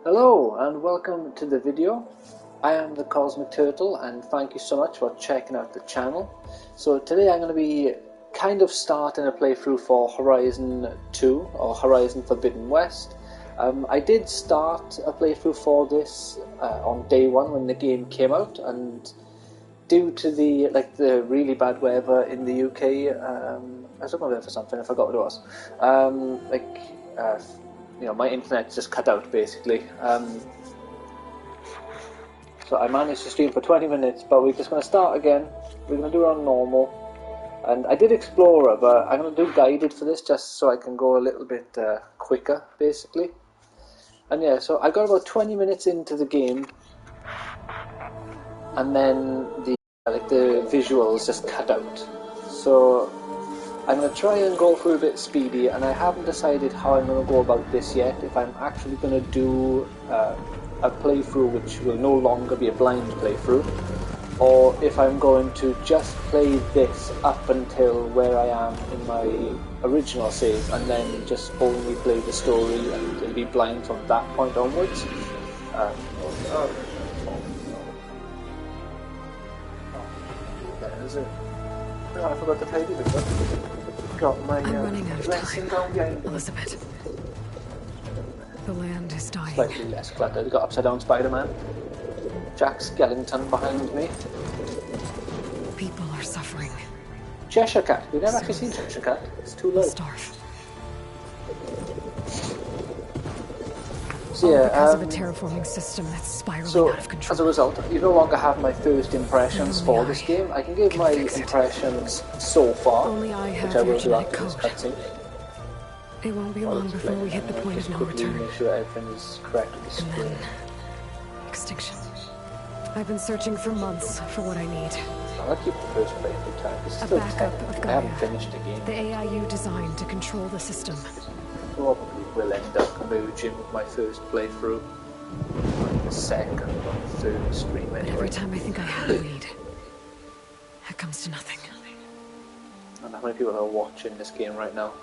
Hello and welcome to the video. I am the Cosmic Turtle and thank you so much for checking out the channel. So today I'm going to be kind of starting a playthrough for Horizon 2 or Horizon Forbidden West. I did start a playthrough for this on day one when the game came out, and due to the really bad weather in the UK, I was looking there for something, I forgot what it was. My internet just cut out basically. So I managed to stream for 20 minutes, but we're just going to start again. We're going to do it on normal. And I did Explorer, but I'm going to do guided for this just so I can go a little bit quicker basically. And yeah, so I got about 20 minutes into the game, and then the visuals just cut out. So I'm going to try and go through a bit speedy, and I haven't decided how I'm going to go about this yet. If I'm actually going to do a playthrough which will no longer be a blind playthrough, or if I'm going to just play this up until where I am in my original save, and then just only play the story and it'll be blind from that point onwards. There is it. Oh, I forgot to play this. Got my I'm running out of dressing time. gown. Elizabeth, the land is dying. Slightly less cluttered. Got upside down Spider-Man. Jack Skellington behind me. People are suffering. Cheshire Cat. We've never actually seen Cheshire Cat. It's too low. Starve. So yeah, because of a terraforming system that's spiraling out of control. As a result, you no longer have my first impressions for this game. I can give my impressions so far, Only I have which I will do genetic after this code. cutscene. It won't be long before we hit the point of no return. Make sure everything is correct with the screen. Extinction. I've been searching for months for what I need. I'll keep the first playthrough time. It's A still backup 10. of I Gaia. haven't finished the game. The AIU designed to control the system. Probably will end up converging with my first playthrough, the second or third stream But anyway. every time I think I have a lead, it comes to nothing. I don't know how many people are watching this game right now.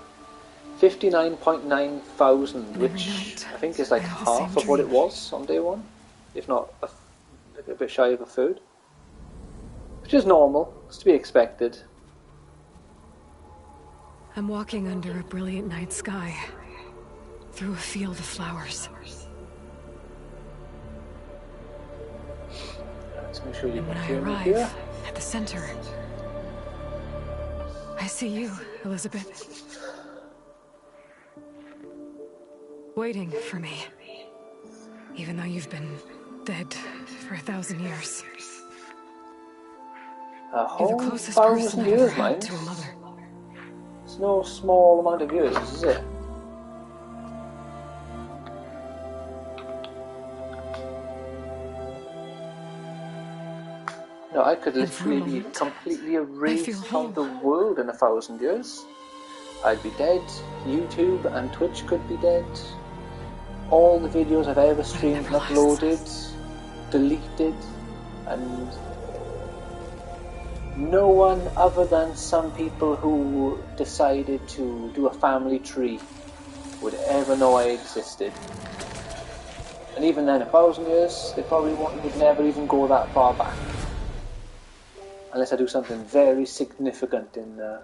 59.9 thousand, which I think is like half of what it was on day one, if not a bit shy of a third. Which is normal, it's to be expected. I'm walking under a brilliant night sky, through a field of flowers. Let's make sure you And when can I hear me arrive here. at the center, I see you, Elizabeth. Waiting for me. Even though you've been dead for 1,000 years. A You're whole the closest person 1,000 I've ever years, had man. to a mother. It's no small amount of years, is it? No, I could And for a literally be moment, completely feel erased from the whole. world in 1,000 years. I'd be dead. YouTube and Twitch could be dead. All the videos I've ever streamed and never uploaded, deleted, and no one other than some people who decided to do a family tree would ever know I existed. And even then, 1,000 years, they probably would never even go that far back. Unless I do something very significant in the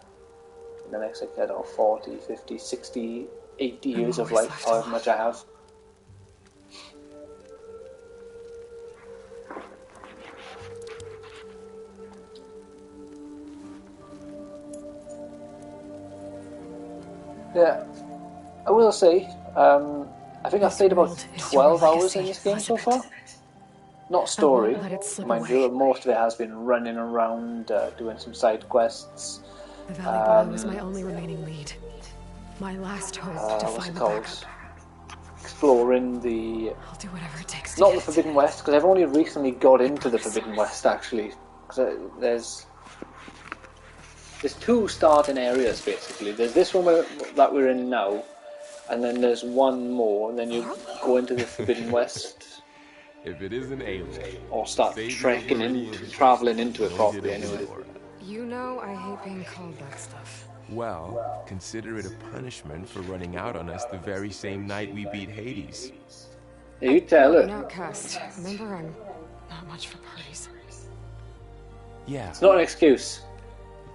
next, like, I don't know, 40, 50, 60, 80 years of always life, left however alone. much I have. Yeah, I will say, I think I've played about world is 12 your hours in legacy, this game so Elizabeth. far. Not story, let it slip mind away. you, most of it has been running around, doing some side quests. The Valley Below is my only remaining lead. My last hope to What's find it the called? backup. Exploring the... I'll do whatever it takes to Not get the it. Forbidden West, because I've only recently got into the Forbidden West, actually. Because there's two starting areas, basically. There's this one that we're in now, and then there's one more, and then you go into the Forbidden West. If it isn't alien, Or start traveling into it properly anyway. You know I hate being called that stuff. Well, consider it a punishment for running out on us the very same night we beat Hades. You tell I'm an her. outcast. Remember, I'm not much for parties. Yeah, It's not an excuse.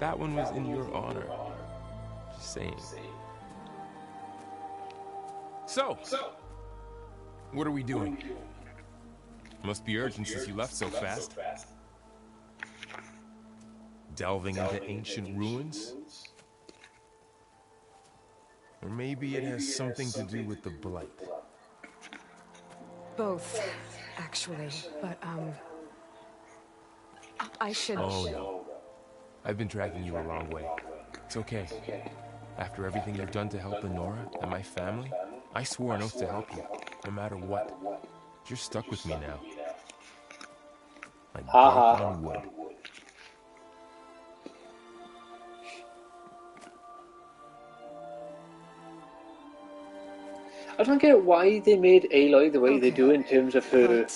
that one was in your honor. Just saying. So, what are we doing? Must be urgent since you left so fast. Delving into ancient ruins? Or maybe it has something to do with the Blight. Both, actually. But, I should... Oh no. I've been dragging you a long way. It's okay. After everything you've done to help Lenora and my family, I swore an oath to help you, no matter what. You're stuck with me now. Like bark on wood. I don't get why they made Aloy the way they do in terms of her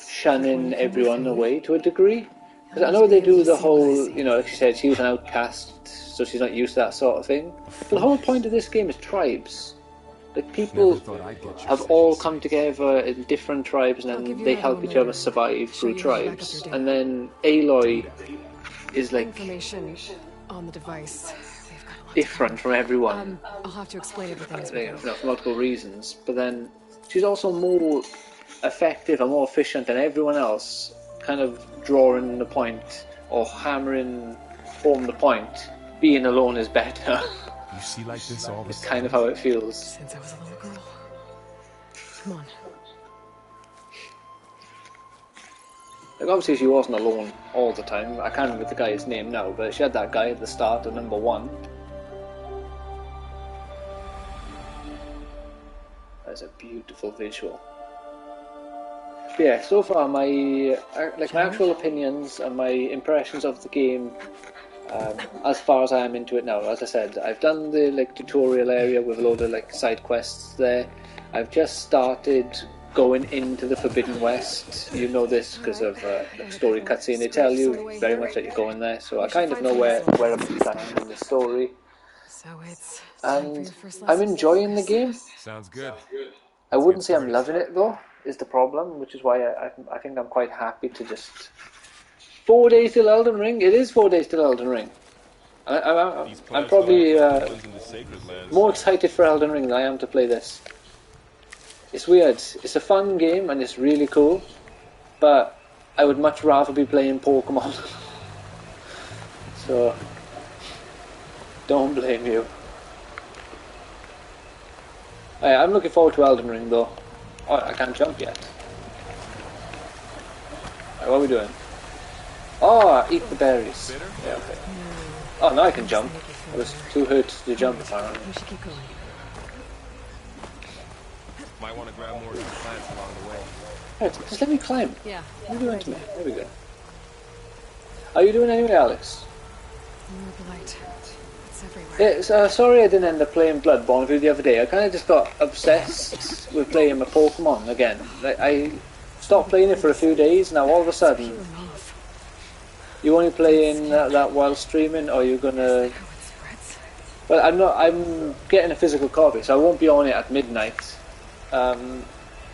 shunning everyone away to a degree. Because I know they do the whole, you know, like she said, she was an outcast, so she's not used to that sort of thing. But the whole point of this game is tribes. Like, people have all come together in different tribes, and then they help each other survive through tribes. And then Aloy is like information on the device. different from everyone. I'll have to explain everything as we go. For multiple reasons. But then she's also more effective and more efficient than everyone else, kind of drawing the point or hammering home the point. Being alone is better. You see like this all the It's time. kind of how it feels. Since I was a little girl. Come on. Like, obviously she wasn't alone all the time. I can't remember the guy's name now, but she had that guy at the start of number 1. That's a beautiful visual. But yeah, so far my actual opinions and my impressions of the game, as far as I am into it now. As I said, I've done the tutorial area with a load of side quests there. I've just started going into the Forbidden West. You know this because of the story cutscene. They tell you very much that you're going there, so I kind of know where I'm at in the story. So it's And I'm enjoying the game. Sounds good. I wouldn't say I'm loving it though, is the problem, which is why I think I'm quite happy to just... 4 days till Elden Ring? It is 4 days till Elden Ring. I'm probably more excited for Elden Ring than I am to play this. It's weird. It's a fun game and it's really cool, but I would much rather be playing Pokemon. So, don't blame you. I'm looking forward to Elden Ring though. Oh, I can't jump yet. Right, what are we doing? Oh, eat the berries. Yeah, okay. Oh, now I can jump. I was too hurt to jump apparently. We should keep going. Might want to grab more of these plants along the way. Right, just let me climb. Yeah. What are you doing to me? There we go. How are you doing anyway, Alex? More blight. It's everywhere. Yeah, sorry I didn't end up playing Bloodborne with you the other day. I kind of just got obsessed with playing my Pokemon again. I stopped playing it for a few days, now all of a sudden... You only playing that while streaming, or you're gonna... Well, I'm getting a physical copy, so I won't be on it at midnight. I'm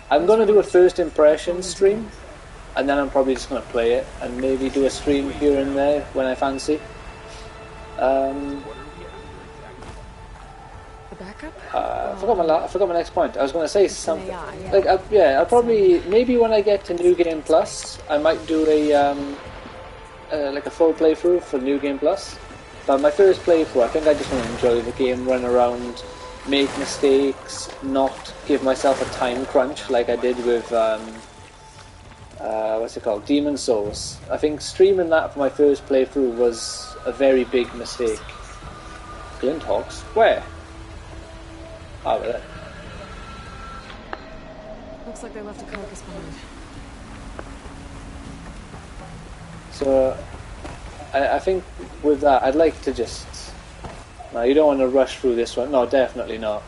gonna do a first impression stream, and then I'm probably just gonna play it, and maybe do a stream here and there when I fancy. I forgot my next point. I was going to say something. I'll probably, maybe when I get to New Game Plus, I might do a full playthrough for New Game Plus. But my first playthrough, I think I just want to enjoy the game, run around, make mistakes, not give myself a time crunch like I did with Demon's Souls. I think streaming that for my first playthrough was a very big mistake. Glinthawks? Where? Oh, there. Looks like they left a carcass behind. So, I think with that, I'd like to just... No, you don't want to rush through this one. No, definitely not.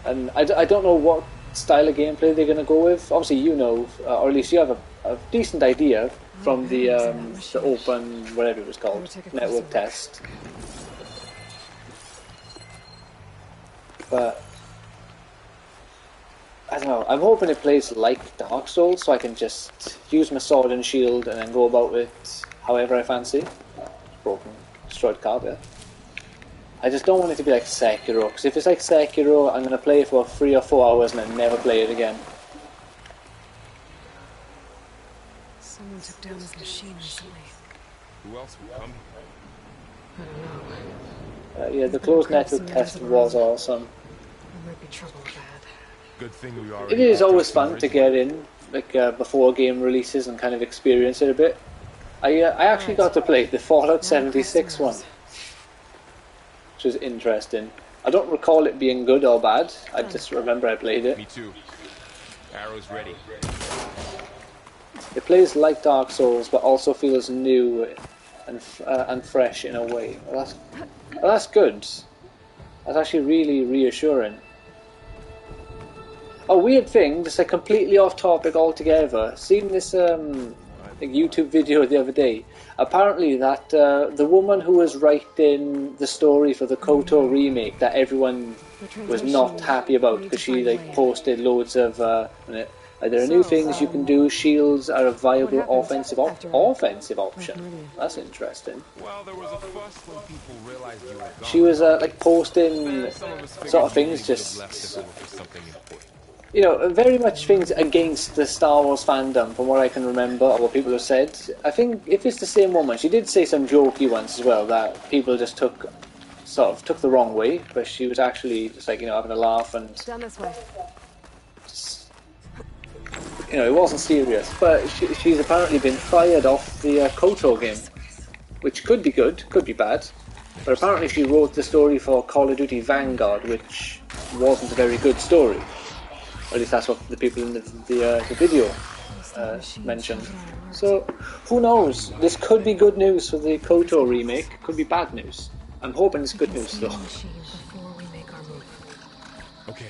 And I don't know what style of gameplay they're going to go with. Obviously, you know, or at least you have a decent idea from the open, whatever it was called, network test. but I don't know. I'm hoping it plays like Dark Souls, so I can just use my sword and shield and then go about it however I fancy. Broken, destroyed carpet. I just don't want it to be like Sekiro, because if it's like Sekiro, I'm going to play it for 3 or 4 hours and then never play it again. Someone took down his machine recently. Who else would come? I don't know. Yeah, the closed network test was awesome. There might be trouble with that. Good thing we It is always fun to get in, like before a game releases and kind of experience it a bit. I actually got to play the Fallout 76 one, which was interesting. I don't recall it being good or bad. I just remember I played it. Me too. Arrow's ready. It plays like Dark Souls, but also feels new and fresh in a way. Well, that's good. That's actually really reassuring. A weird thing, just like completely off topic altogether. Seen this YouTube video the other day. Apparently, that the woman who was writing the story for the KOTOR remake that everyone was not happy about because she like posted loads of there are new things you can do. Shields are a viable offensive option. That's interesting. Well, there was a fuss when people realized you were gone. She was like posting sort of things just. You know, very much things against the Star Wars fandom, from what I can remember, or what people have said. I think if it's the same woman, she did say some jokey ones as well that people just took the wrong way, but she was actually just like, you know, having a laugh and Down this way. just, you know, it wasn't serious. But she's apparently been fired off the KOTOR game, which could be good, could be bad. But apparently she wrote the story for Call of Duty Vanguard, which wasn't a very good story. Or at least that's what the people in the video mentioned. So, who knows? This could be good news for the KOTOR remake. Could be bad news. I'm hoping it's good news, though. Okay.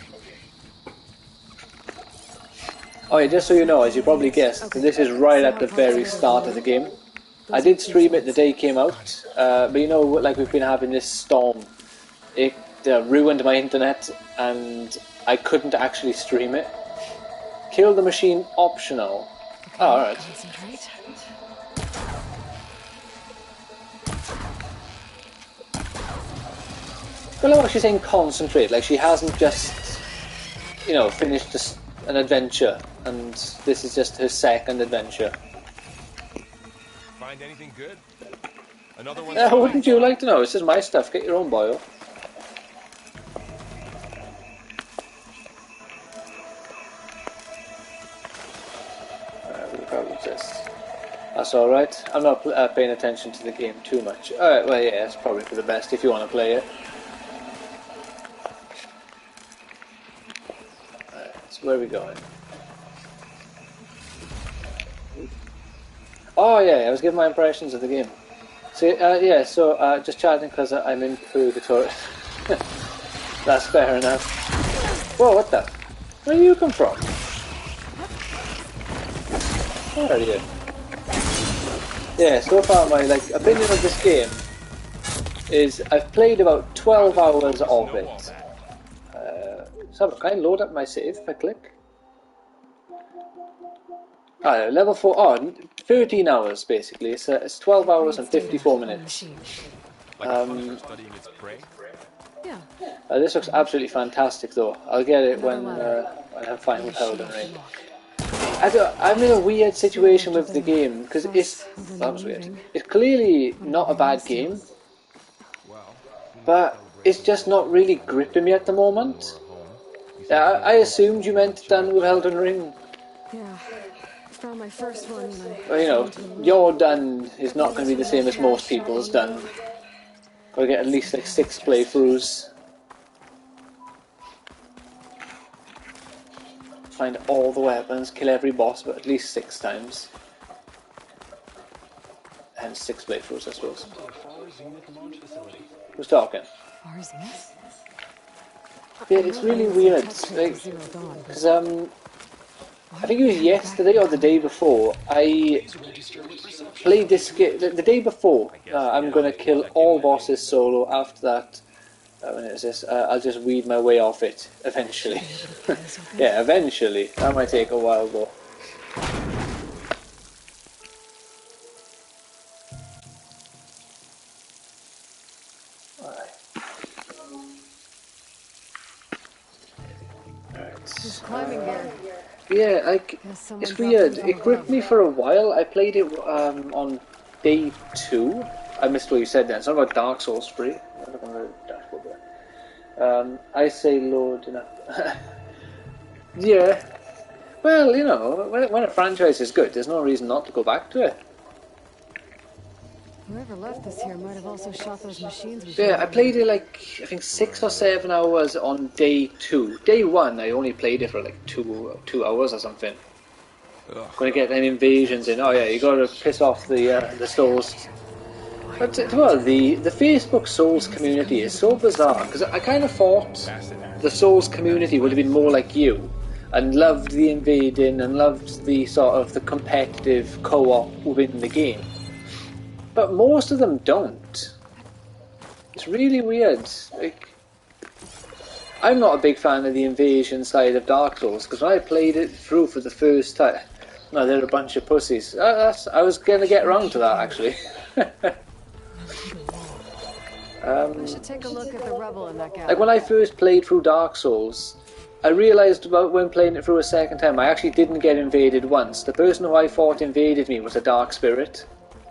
Oh yeah, just so you know, as you probably guessed, this is right at the very start of the game. I did stream it the day it came out, but you know, like we've been having this storm. It ruined my internet, and I couldn't actually stream it. Kill the machine optional. Oh, alright. Well, I'm actually saying concentrate, like she hasn't just, you know, finished just an adventure, and this is just her second adventure. Find anything good? Another one. Wouldn't you like to know? This is my stuff, get your own boil. That's alright. I'm not paying attention to the game too much. Alright, well yeah, it's probably for the best if you want to play it. Alright, so where are we going? Oh yeah, I was giving my impressions of the game. So yeah, so just chatting because I'm in purgatory. That's fair enough. Whoa, what the? Where do you come from? Where are you? Yeah, so far my opinion of this game is I've played about 12 hours of it. So can I load up my save if I click? Level 4, 13 hours basically. It's 12 hours and 54 minutes. This looks absolutely fantastic though. I'll get it when I'm fine with Elden Ring. I'm in a weird situation with the game because that was weird. It's clearly not a bad game, but it's just not really gripping me at the moment. I assumed you meant done with Elden Ring. Yeah, found my first one. Well, you know, your done is not going to be the same as most people's done. Got to get at least like 6 playthroughs. Find all the weapons, kill every boss, but at least 6 times. And 6 playthroughs, I suppose. Who's talking? Yeah, it's really weird. Because I think it was yesterday or the day before. I played this game the day before. I'm gonna kill all bosses solo. After that, When is this? I'll just weed my way off it eventually. Be able to pry this open? Yeah, eventually. That might take a while though. This climbing gear. Yeah, like, Yes, someone it's dropped weird. it from It gripped above. me for a while. I played it on day 2. I missed what you said then. It's not about Dark Souls 3. I'm not on the dashboard there. I say load enough. Yeah. Well, you know, when a franchise is good, there's no reason not to go back to it. Whoever left this here might have also shot those machines we Yeah, I found. played it like, I think 6 or 7 hours on day 2. Day 1, I only played it for like 2 hours or something. Gonna get them invasions in. Oh yeah, you gotta piss off the Souls. But well, the Facebook Souls community is so bizarre, because I kind of thought the Souls community would have been more like you, and loved the invading and loved the sort of the competitive co-op within the game. But most of them don't. It's really weird. Like, I'm not a big fan of the invasion side of Dark Souls, because when I played it through for the first time, no, they're a bunch of pussies. I was going to get around to that, actually. I should take a look at the rubble in that gap. Like, when I first played through Dark Souls, I realised about when playing it through a second time, I actually didn't get invaded once. The person who I thought invaded me was a dark spirit.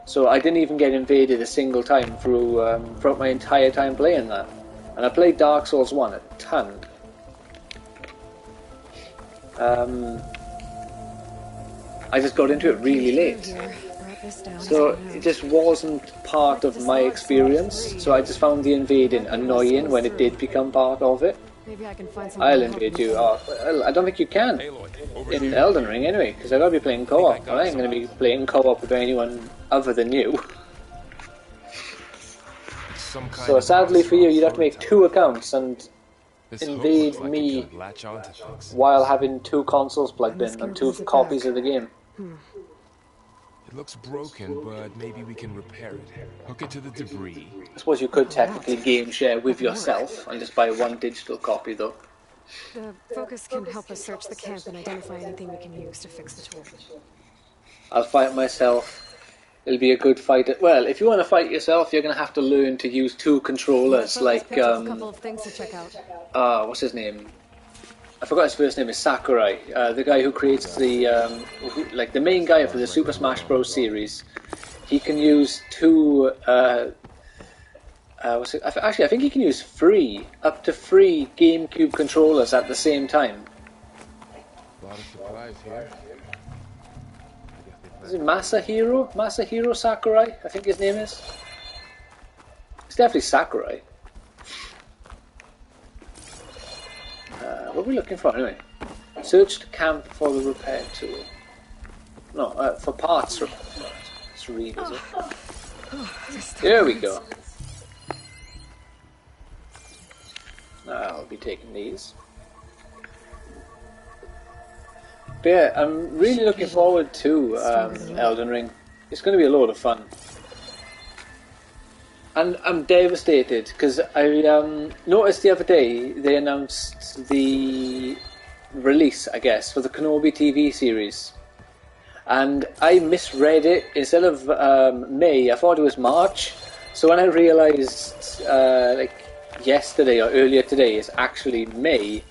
So I didn't even get invaded a single time throughout my entire time playing that. And I played Dark Souls 1 a ton. I just got into it really late. So it just wasn't part of my experience. So I just found the invading annoying when it did become part of it. Maybe I can find some. I'll invade you. Oh, well, I don't think you can. In Elden Ring anyway, because I gotta be playing co-op. I ain't gonna be playing co-op with anyone other than you. So sadly for you, you'd have to make 2 accounts and invade me while having 2 consoles plugged in and 2 copies of the game. It looks broken, but maybe we can repair it. Hook it to the debris. I suppose you could technically game share with yourself and just buy 1 digital copy though. The focus can help us search the camp and identify anything we can use to fix the tool. I'll fight myself. It'll be a good fight. Well, if you want to fight yourself, you're going to have to learn to use 2 controllers, like, a couple of things to check out. what's his name? I forgot his first name is Sakurai, the guy who creates the, like the main guy for the Super Smash Bros. Series. He can use 2, actually I think he can use 3, up to 3 GameCube controllers at the same time. A lot of supplies here. Is it Masahiro? Masahiro Sakurai, I think his name is. It's definitely Sakurai. What are we looking for anyway? Search the camp for the repair tool. No, for parts repair. Let's read, is it? There we go. I'll be taking these. But yeah, I'm really looking forward to Elden Ring. It's going to be a lot of fun. And I'm devastated because I noticed the other day they announced the release, I guess, for the Kenobi TV series. And I misread it. Instead of May, I thought it was March. So when I realised, like, yesterday or earlier today is actually May,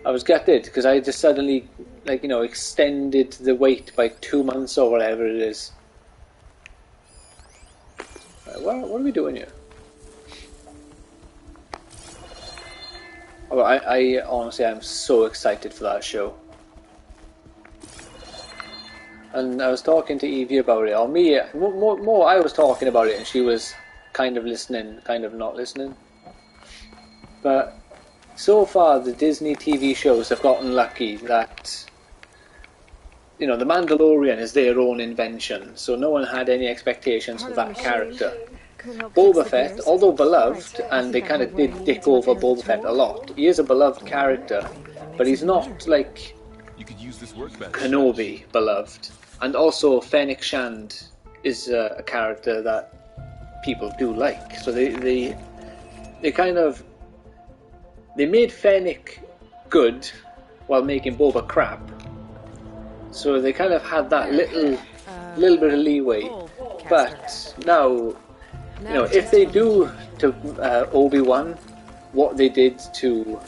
I was gutted because I just suddenly, like, you know, extended the wait by 2 months or whatever it is. What are we doing here? Oh, I honestly, I'm so excited for that show. And I was talking to Evie about it, or me, more I was talking about it and she was kind of listening, kind of not listening. But so far the Disney TV shows have gotten lucky that, you know, The Mandalorian is their own invention, so no one had any expectations for that character. Boba Fett, although beloved, and they kind of did dick over Boba Fett a lot, he is a beloved character, but he's not like Kenobi beloved. And also Fennec Shand is a character that people do like, so they they made Fennec good while making Boba crap. So they kind of had that little bit of leeway. But now, if they do to Obi-Wan what they did to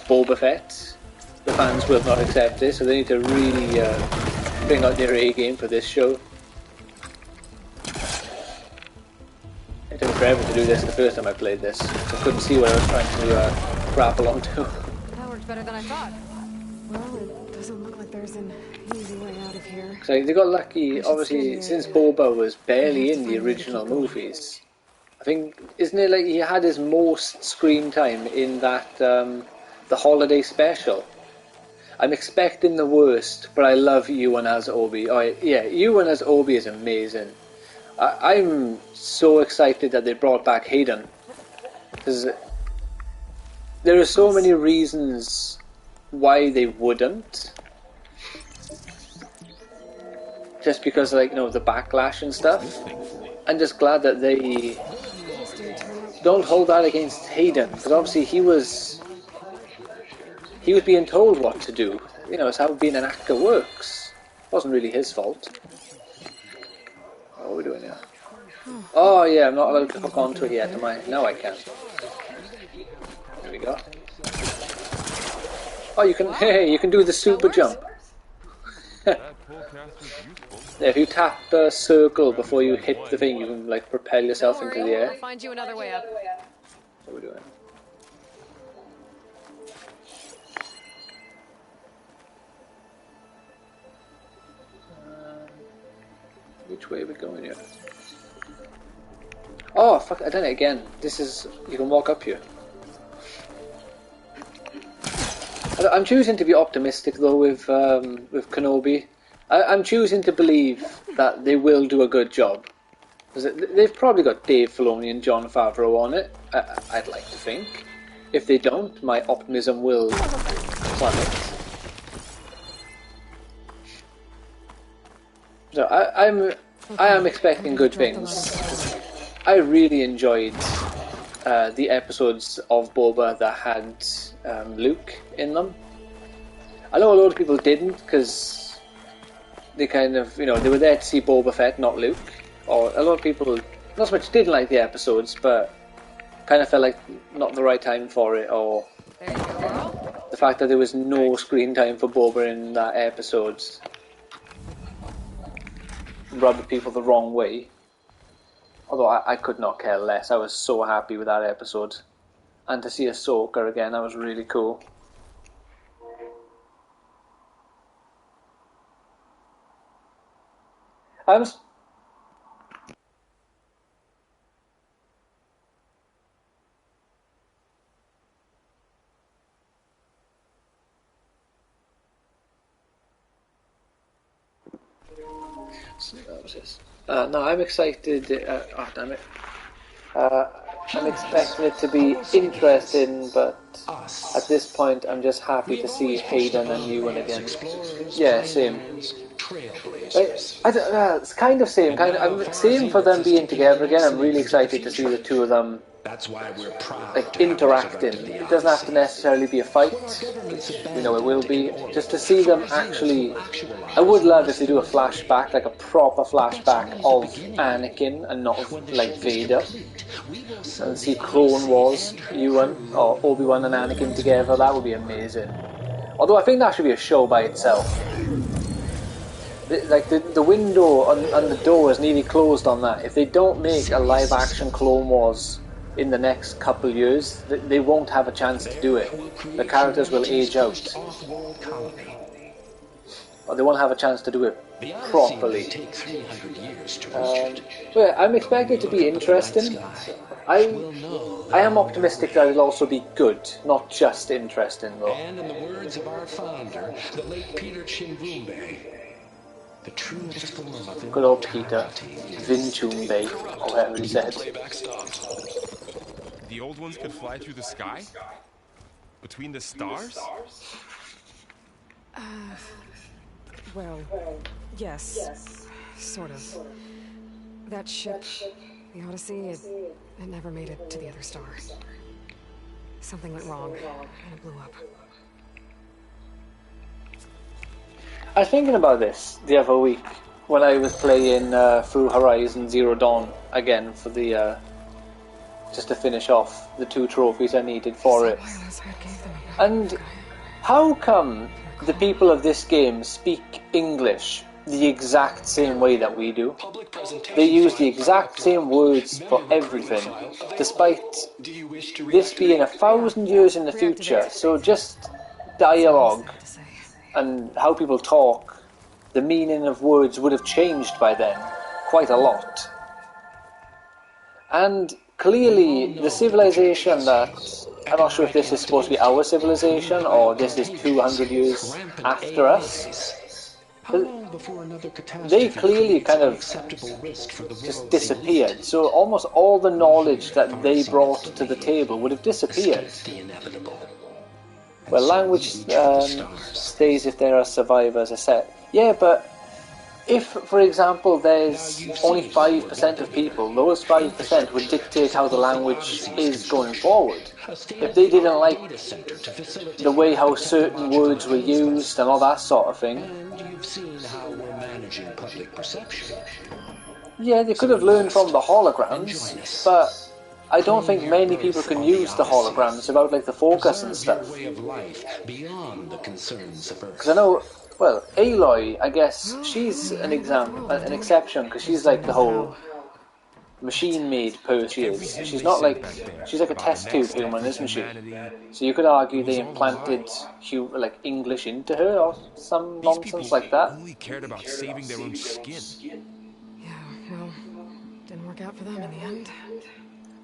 Boba Fett, the fans will not accept it. So they need to really bring out their A game for this show. It took me forever to do this the first time I played this. I couldn't see what I was trying to grapple onto. That worked better than I thought. Well, it doesn't look like there's an easy way out of here. So they got lucky, obviously, since Boba was barely in the original movies. I think, isn't it like he had his most screen time in that, the holiday special? I'm expecting the worst, but I love Ewan as Obi. Oh yeah, Ewan as Obi is amazing. I'm so excited that they brought back Hayden, because there are so many reasons why they wouldn't. Just because, like, the backlash and stuff. I'm just glad that they don't hold that against Hayden, because obviously he was being told what to do. It's how being an actor works. It wasn't really his fault. What are we doing here? Oh yeah, I'm not allowed to hook onto it yet, am I? Now I can. There we go. Oh, you can. Hey, you can do the super jump. If you tap circle before you hit the thing, you can like propel yourself into the air. I'll find you another way up. What are we doing? Which way are we going here? Oh fuck! I done it again. This is, you can walk up here. I'm choosing to be optimistic though with Kenobi. I'm choosing to believe that they will do a good job. They've probably got Dave Filoni and Jon Favreau on it. I'd like to think. If they don't, my optimism will plummet. So I am expecting good things. I really enjoyed the episodes of Boba that had Luke in them. I know a lot of people didn't, because they kind of, they were there to see Boba Fett, not Luke. Or a lot of people not so much didn't like the episodes, but kind of felt like not the right time for it, or the fact that there was no screen time for Boba in that episode rubbed people the wrong way. Although I could not care less. I was so happy with that episode. And to see Ahsoka again, that was really cool. No, I'm excited. Oh, damn it. I'm expecting it to be interesting, but at this point, I'm just happy to see Hayden and Ewan again. Yeah, same. It's kind of same. I'm same for them being together again. I'm really excited to see the two of them interacting. It doesn't have to necessarily be a fight. It will be. Just to see them actually. I would love if they do a flashback, like a proper flashback of Anakin and not of, like, Vader. And see Clone Wars, Ewan, or Obi-Wan and Anakin together. That would be amazing. Although I think that should be a show by itself. The window on the door is nearly closed on that. If they don't make a live-action Clone Wars in the next couple years, they won't have a chance to do it. The characters will age out. Or they won't have a chance to do it properly. Well, I'm expecting it to be interesting. I am optimistic that it'll also be good, not just interesting though. And in the words of our founder, the late Peter Chimbumbe, the truest form of good old Peter Vinchumbe, or whatever he said. The old ones could fly through the sky? Between the stars? Well, yes. Sort of. That ship, The Odyssey, it never made it to the other star. Something went wrong, and it blew up. I was thinking about this the other week when I was playing through Horizon Zero Dawn again for the just to finish off the 2 trophies I needed for it. And how come the people of this game speak English the exact same way that we do? They use the exact same words for everything, despite this being 1,000 years in the future. So just dialogue and how people talk, the meaning of words would have changed by then quite a lot. And clearly the civilization that, I'm not sure if this is supposed to be our civilization or this is 200 years after us, they clearly kind of just disappeared. So almost all the knowledge that they brought to the table would have disappeared. Well, language stays if there are survivors, I said. Yeah, but if, for example, there's only 5% of people, those 5% would dictate how the language is going forward. If they didn't like the way how certain words were used and all that sort of thing, yeah, they could have learned from the holograms, but I don't think many people can use the holograms about like the focus and stuff. Because I know, well, Aloy, I guess she's an exception, because she's like the whole machine-made person. She's not like, she's like a test tube human, isn't she? So you could argue they implanted like English into her or some nonsense like that. Only cared about saving their own skin. Yeah, well, didn't work out for them in the end.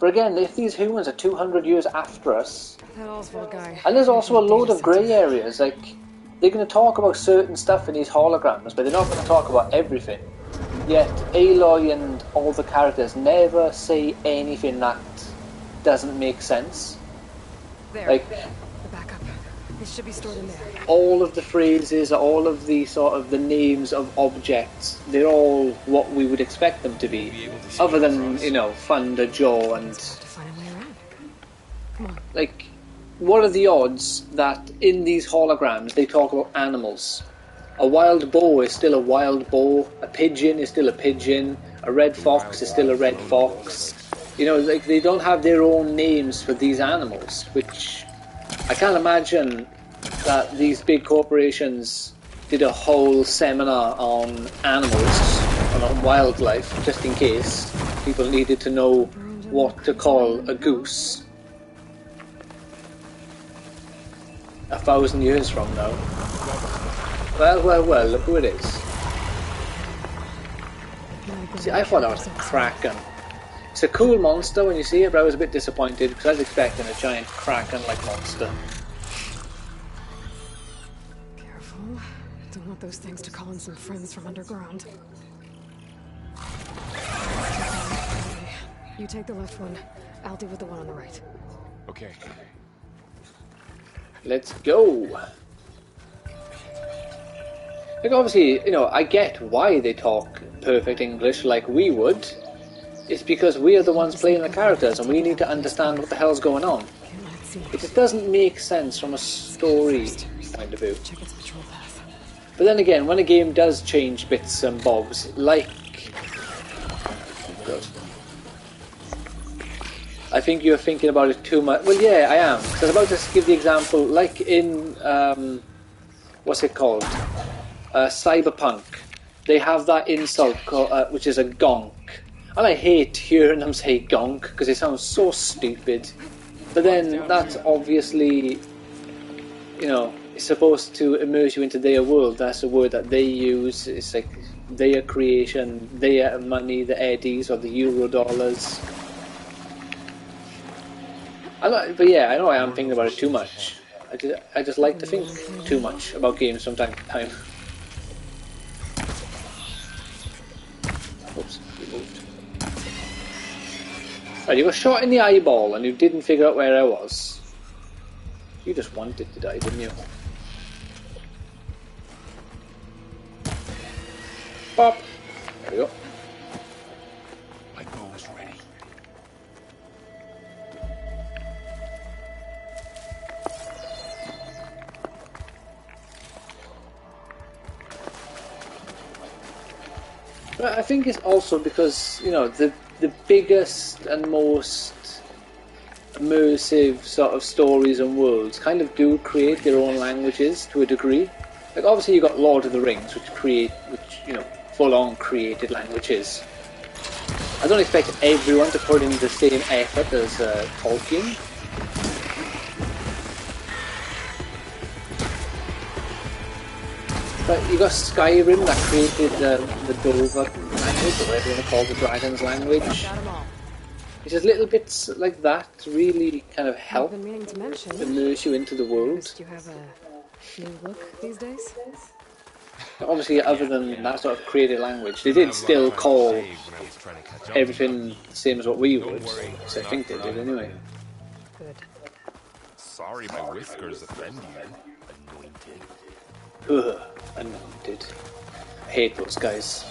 But again, if these humans are 200 years after us, That Oswald guy. and there's also a load of grey areas, like, they're going to talk about certain stuff in these holograms, but they're not going to talk about everything. Yet, Aloy and all the characters never say anything that doesn't make sense. There. Like, The backup. It should be stored in there. all of the phrases, all of the sort of the names of objects, they're all what we would expect them to be. Other than, you know, Thunder, Jaw, and... To find a way around. Come on. Like, what are the odds that in these holograms they talk about animals? A wild boar is still a wild boar, a pigeon is still a pigeon, a red fox is still a red fox. You know, like, they don't have their own names for these animals, which I can't imagine that these big corporations did a whole seminar on animals, on wildlife, just in case people needed to know what to call a goose 1,000 years from now. Well, look who it is. See, I thought that was a kraken. It's a cool monster when you see it, but I was a bit disappointed because I was expecting a giant kraken-like monster. Careful. Don't want those things to call in some friends from underground. You take the left one. I'll deal with the one on the right. Okay. Let's go. Like, obviously, you know, I get why they talk perfect English like we would. It's because we are the ones playing the characters and we need to understand what the hell's going on. It just doesn't make sense from a story point of view. Check its patrol path. But then again, when a game does change bits and bobs, like... God. I think you're thinking about it too much. Well, yeah, I am. So I was about to give the example, like in... what's it called? Cyberpunk. They have that insult called, which is a gonk. And I hate hearing them say gonk because it sounds so stupid. But then that's obviously, you know, it's supposed to immerse you into their world. That's a word that they use. It's like their creation, their money, the eddies or the euro dollars. But yeah, I know I am thinking about it too much. I just like to think too much about games from time to time. Oops, you moved. Right, you got shot in the eyeball and you didn't figure out where I was. You just wanted to die, didn't you? Pop! There we go. My bow is ready. But I think it's also because, you know, the biggest and most immersive sort of stories and worlds kind of do create their own languages to a degree. Like obviously you got Lord of the Rings, which you know, full-on created languages. I don't expect everyone to put in the same effort as Tolkien. But you got Skyrim that created the Dover language, or whatever you want to call the dragon's language. It's just little bits like that really kind of help immerse you into the world. You have a new look these days? Obviously, other than that sort of created language, they did still call everything the same as what we would. So I think they did anyway. Good. Sorry my whiskers offend you, anointed. Ugh, anointed. I hate those guys.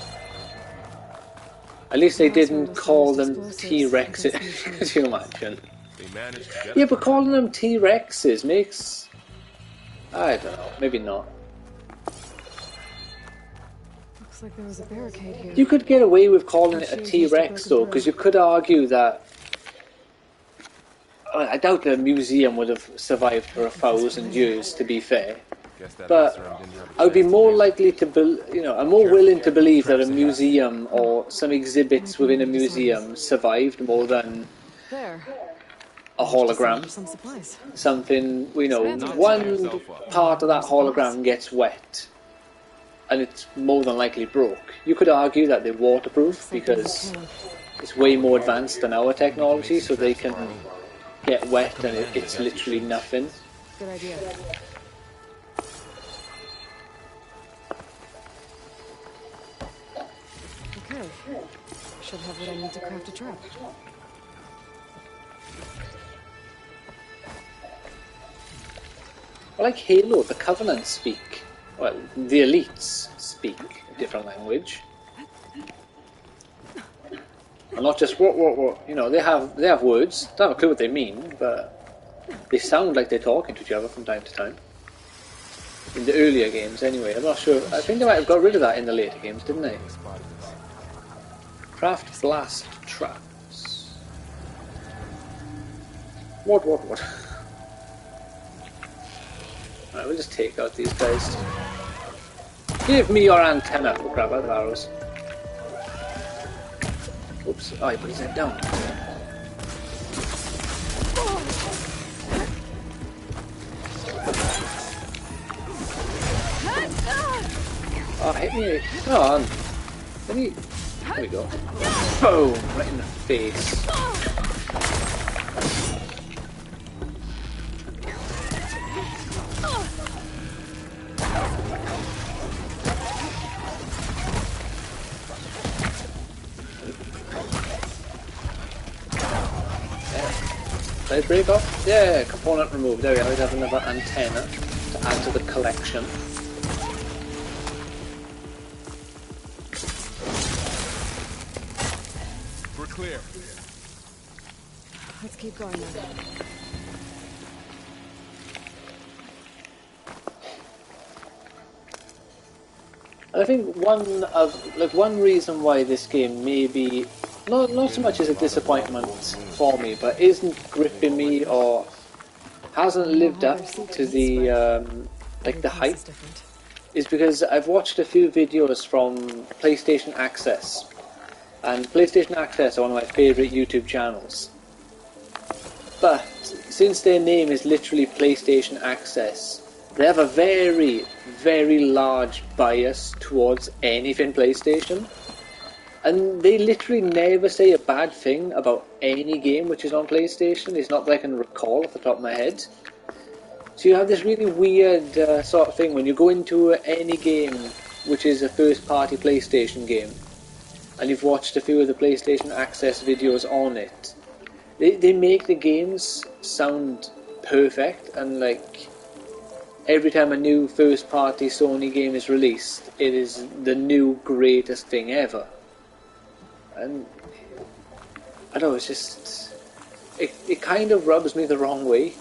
At least they didn't call them T-Rexes. Could you imagine? Yeah, but calling them T-Rexes makes... I don't know, maybe not. Looks like there was a barricade here. You could get away with calling it a T-Rex though, because you could argue that... I doubt the museum would have survived for 1,000 years, to be fair. But I would be more likely to, I'm more willing to believe that a museum or some exhibits within a museum survived more than a hologram. Something, one part of that hologram gets wet and it's more than likely broke. You could argue that they're waterproof because it's way more advanced than our technology, so they can get wet and it's literally nothing. Good idea. Okay. Should have what I need to craft a trap. Like Halo, the Covenant speak. Well, the elites speak a different language. And not just what. They have words. Don't have a clue what they mean, but they sound like they're talking to each other from time to time. In the earlier games, anyway. I'm not sure. I think they might have got rid of that in the later games, didn't they? Craft blast traps. What? Alright, we'll just take out these guys. Give me your antenna. Oh crap, out of arrows. Oops. Oh, he put his head down. Oh, hit me. Come on. Let me... There we go. Boom! Right in the face. Did I break off? Yeah, component removed. There we are. We have another antenna to add to the collection. Clear. Let's keep going now. I think one reason why this game may be not so much as a disappointment for me, but isn't gripping me or hasn't lived up to the the hype, is because I've watched a few videos from PlayStation Access. And PlayStation Access are one of my favourite YouTube channels. But since their name is literally PlayStation Access, they have a very, very large bias towards anything PlayStation. And they literally never say a bad thing about any game which is on PlayStation. It's not that I can recall off the top of my head. So you have this really weird sort of thing when you go into any game which is a first-party PlayStation game, and you've watched a few of the PlayStation Access videos on it, they make the games sound perfect, and like every time a new first-party Sony game is released, it is the new greatest thing ever. And I don't know, it's just it kind of rubs me the wrong way,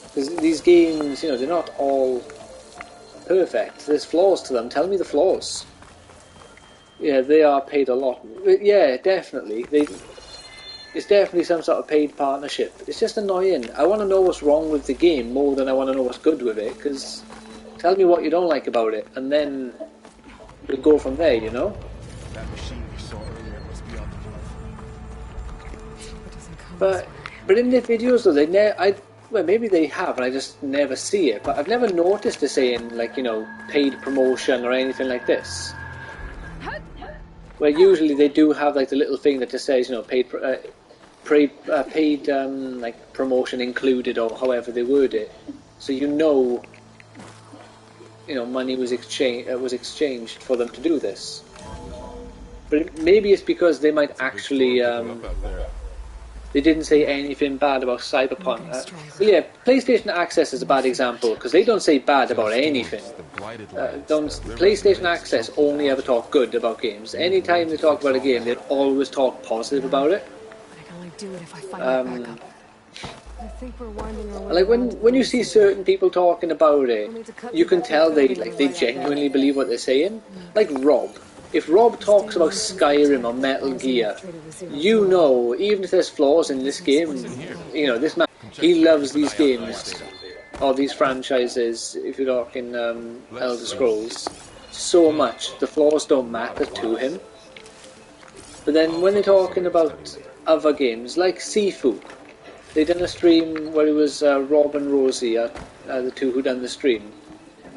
because these games, they're not all perfect. There's flaws to them. Tell me the flaws. Yeah, they are paid a lot. Yeah, definitely. It's definitely some sort of paid partnership. It's just annoying. I want to know what's wrong with the game more than I want to know what's good with it, because tell me what you don't like about it, and then we'll go from there, you know? That machine we saw earlier must be on the move. It doesn't come this But way. but in their videos though, they well, maybe they have, and I just never see it. But I've never noticed it saying like, you know, paid promotion or anything like this. Where usually they do have like the little thing that just says, you know, paid like promotion included, or however they word it, so you know, money was exchanged for them to do this. But maybe it's because they might actually they didn't say anything bad about Cyberpunk. Well, yeah, PlayStation Access is a bad example because they don't say bad about anything. PlayStation Access only ever talk good about games. Anytime they talk about a game, they always talk positive about it. But I can only do it if I find my backup. I think we're winding our way Like around to when the you see basic. certain people talking about it, you can tell they genuinely believe what they're saying. Like Rob. If Rob talks about Skyrim or Metal Gear, you know, even if there's flaws in this game, this man, he loves these games, or these franchises, if you're talking Elder Scrolls, so much. The flaws don't matter to him. But then when they're talking about other games, like Sifu, they done a stream where it was Rob and Rosie, the two who done the stream,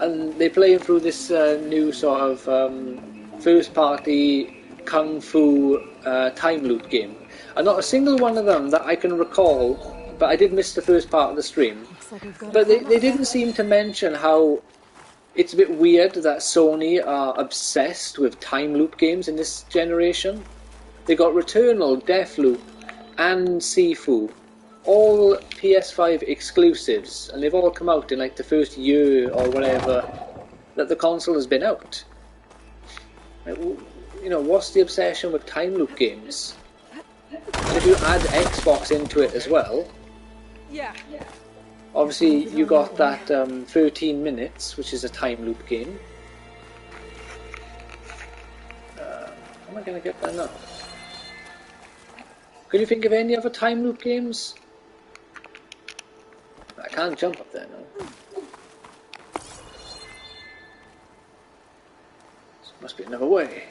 and they playing through this new sort of first-party kung fu time loop game, and not a single one of them that I can recall. But I did miss the first part of the stream. But they didn't seem to mention how it's a bit weird that Sony are obsessed with time loop games in this generation. They got Returnal, Deathloop, and Sifu, all PS5 exclusives, and they've all come out in like the first year or whatever that the console has been out. What's the obsession with time loop games? And if you add Xbox into it as well, obviously you got that 13 minutes, which is a time loop game. How am I going to get that now? Can you think of any other time loop games? I can't jump up there now. Must be another way.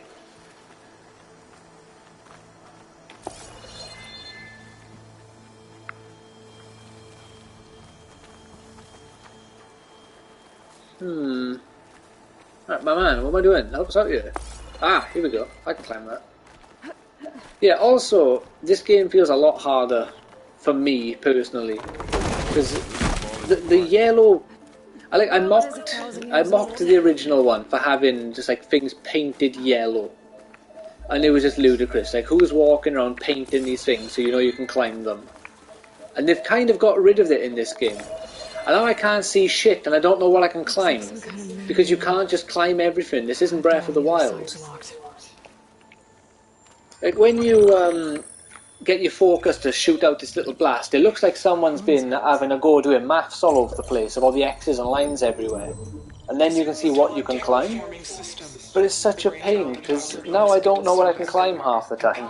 Right, my man, what am I doing? Help us out here. Ah, here we go. I can climb that. Yeah, also, this game feels a lot harder for me, personally. Because the yellow... I mocked the original one for having just like things painted yellow, and it was just ludicrous. Like, who's walking around painting these things so you know you can climb them? And they've kind of got rid of it in this game. And now I can't see shit, and I don't know what I can climb, because you can't just climb everything. This isn't Breath of the Wild. Like when you get your focus to shoot out this little blast, it looks like someone's been having a go doing maths all over the place of all the X's and lines everywhere, and then you can see what you can climb. But it's such a pain, because now I don't know what I can climb half the time.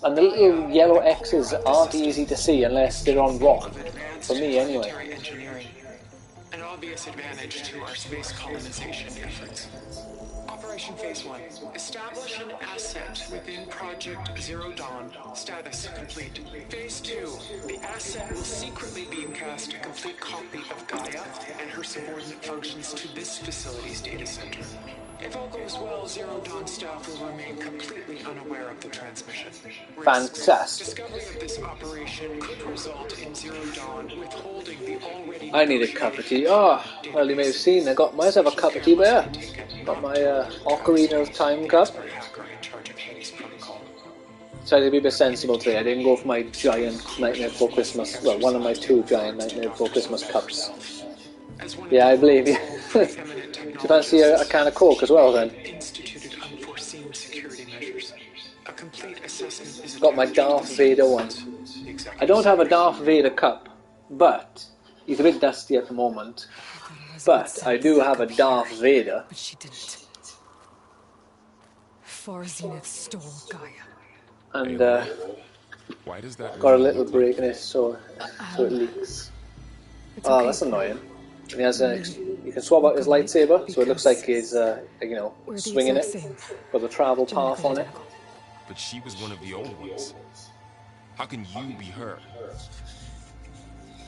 And the little yellow X's aren't easy to see unless they're on rock, for me anyway. An obvious advantage to our space colonization efforts. Operation Phase 1. Establish an asset within Project Zero Dawn. Status complete. Phase 2. The asset will secretly beamcast a complete copy of Gaia and her subordinate functions to this facility's data center. If all goes well, Zero Dawn staff will remain completely unaware of the transmission. Fantastic. Discovery of this operation could result in Zero Dawn withholding the already... I need a cup of tea. Oh, well, you may have seen, I got myself a cup of tea there. Got my Ocarina of Time cup. Tried to be a bit sensible today. I didn't go for my giant Nightmare Before Christmas. Well, one of my two giant Nightmare Before Christmas cups. Yeah, I believe you. Do you fancy a can of Coke as well then? Got my Darth Vader one. I don't have a Darth Vader cup, but he's a bit dusty at the moment. But I do have a Darth Vader. But she didn't. far Zenith stole Gaia. And Why does that got a ring little look like break in it, so it leaks. It's Oh, okay. that's annoying. And he has you can swap out his lightsaber, so it looks like he's you know, we're the swinging exact it same. with a travel path Genetically on it. identical. But she was one of the old ones. How can you be her?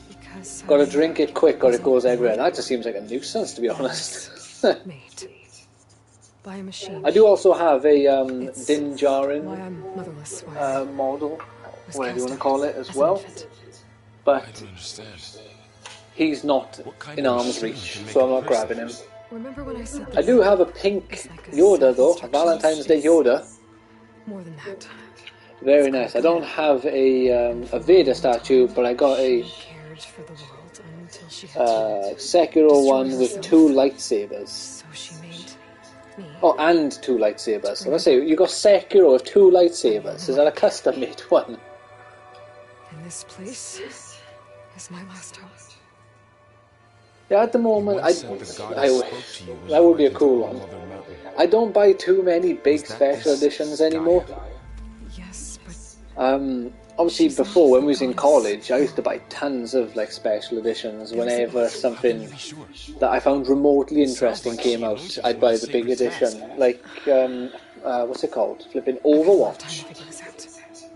Because Got to drink it quick or it goes wasn't everywhere. That just seems like a nuisance, to be honest. made by a machine. I do also have a It's Din why Djarin I'm motherless. Why I model, was whatever you cast want to call it, as as an well. infant. I But don't understand. he's not What kind in of arm's machine reach, can make so a I'm not person? grabbing him. Remember when I said I do have a pink Yoda though, a Valentine's Day Yoda. More than that. Very nice. I don't have a Vader statue, but I got a She cared for the world until she had to Sekiro one with 2 lightsabers. so she made me. Oh, and 2 lightsabers. So let's say you got Sekiro with 2 lightsabers. Is that a custom made one? And this place is my last home. Yeah, at the moment, Once said the goddess spoke to you when that you would be a went cool into one. Mother Mountain. I don't buy too many big Was that special this editions anymore. Gaia? Yes, but Obviously, before when we was in college, I used to buy tons of like special editions. Whenever How something can you be sure? that I found remotely interesting like came she out, knows I'd it's buy a the big sacred edition. task. Like what's it called? Flipping time Overwatch. to figure this out.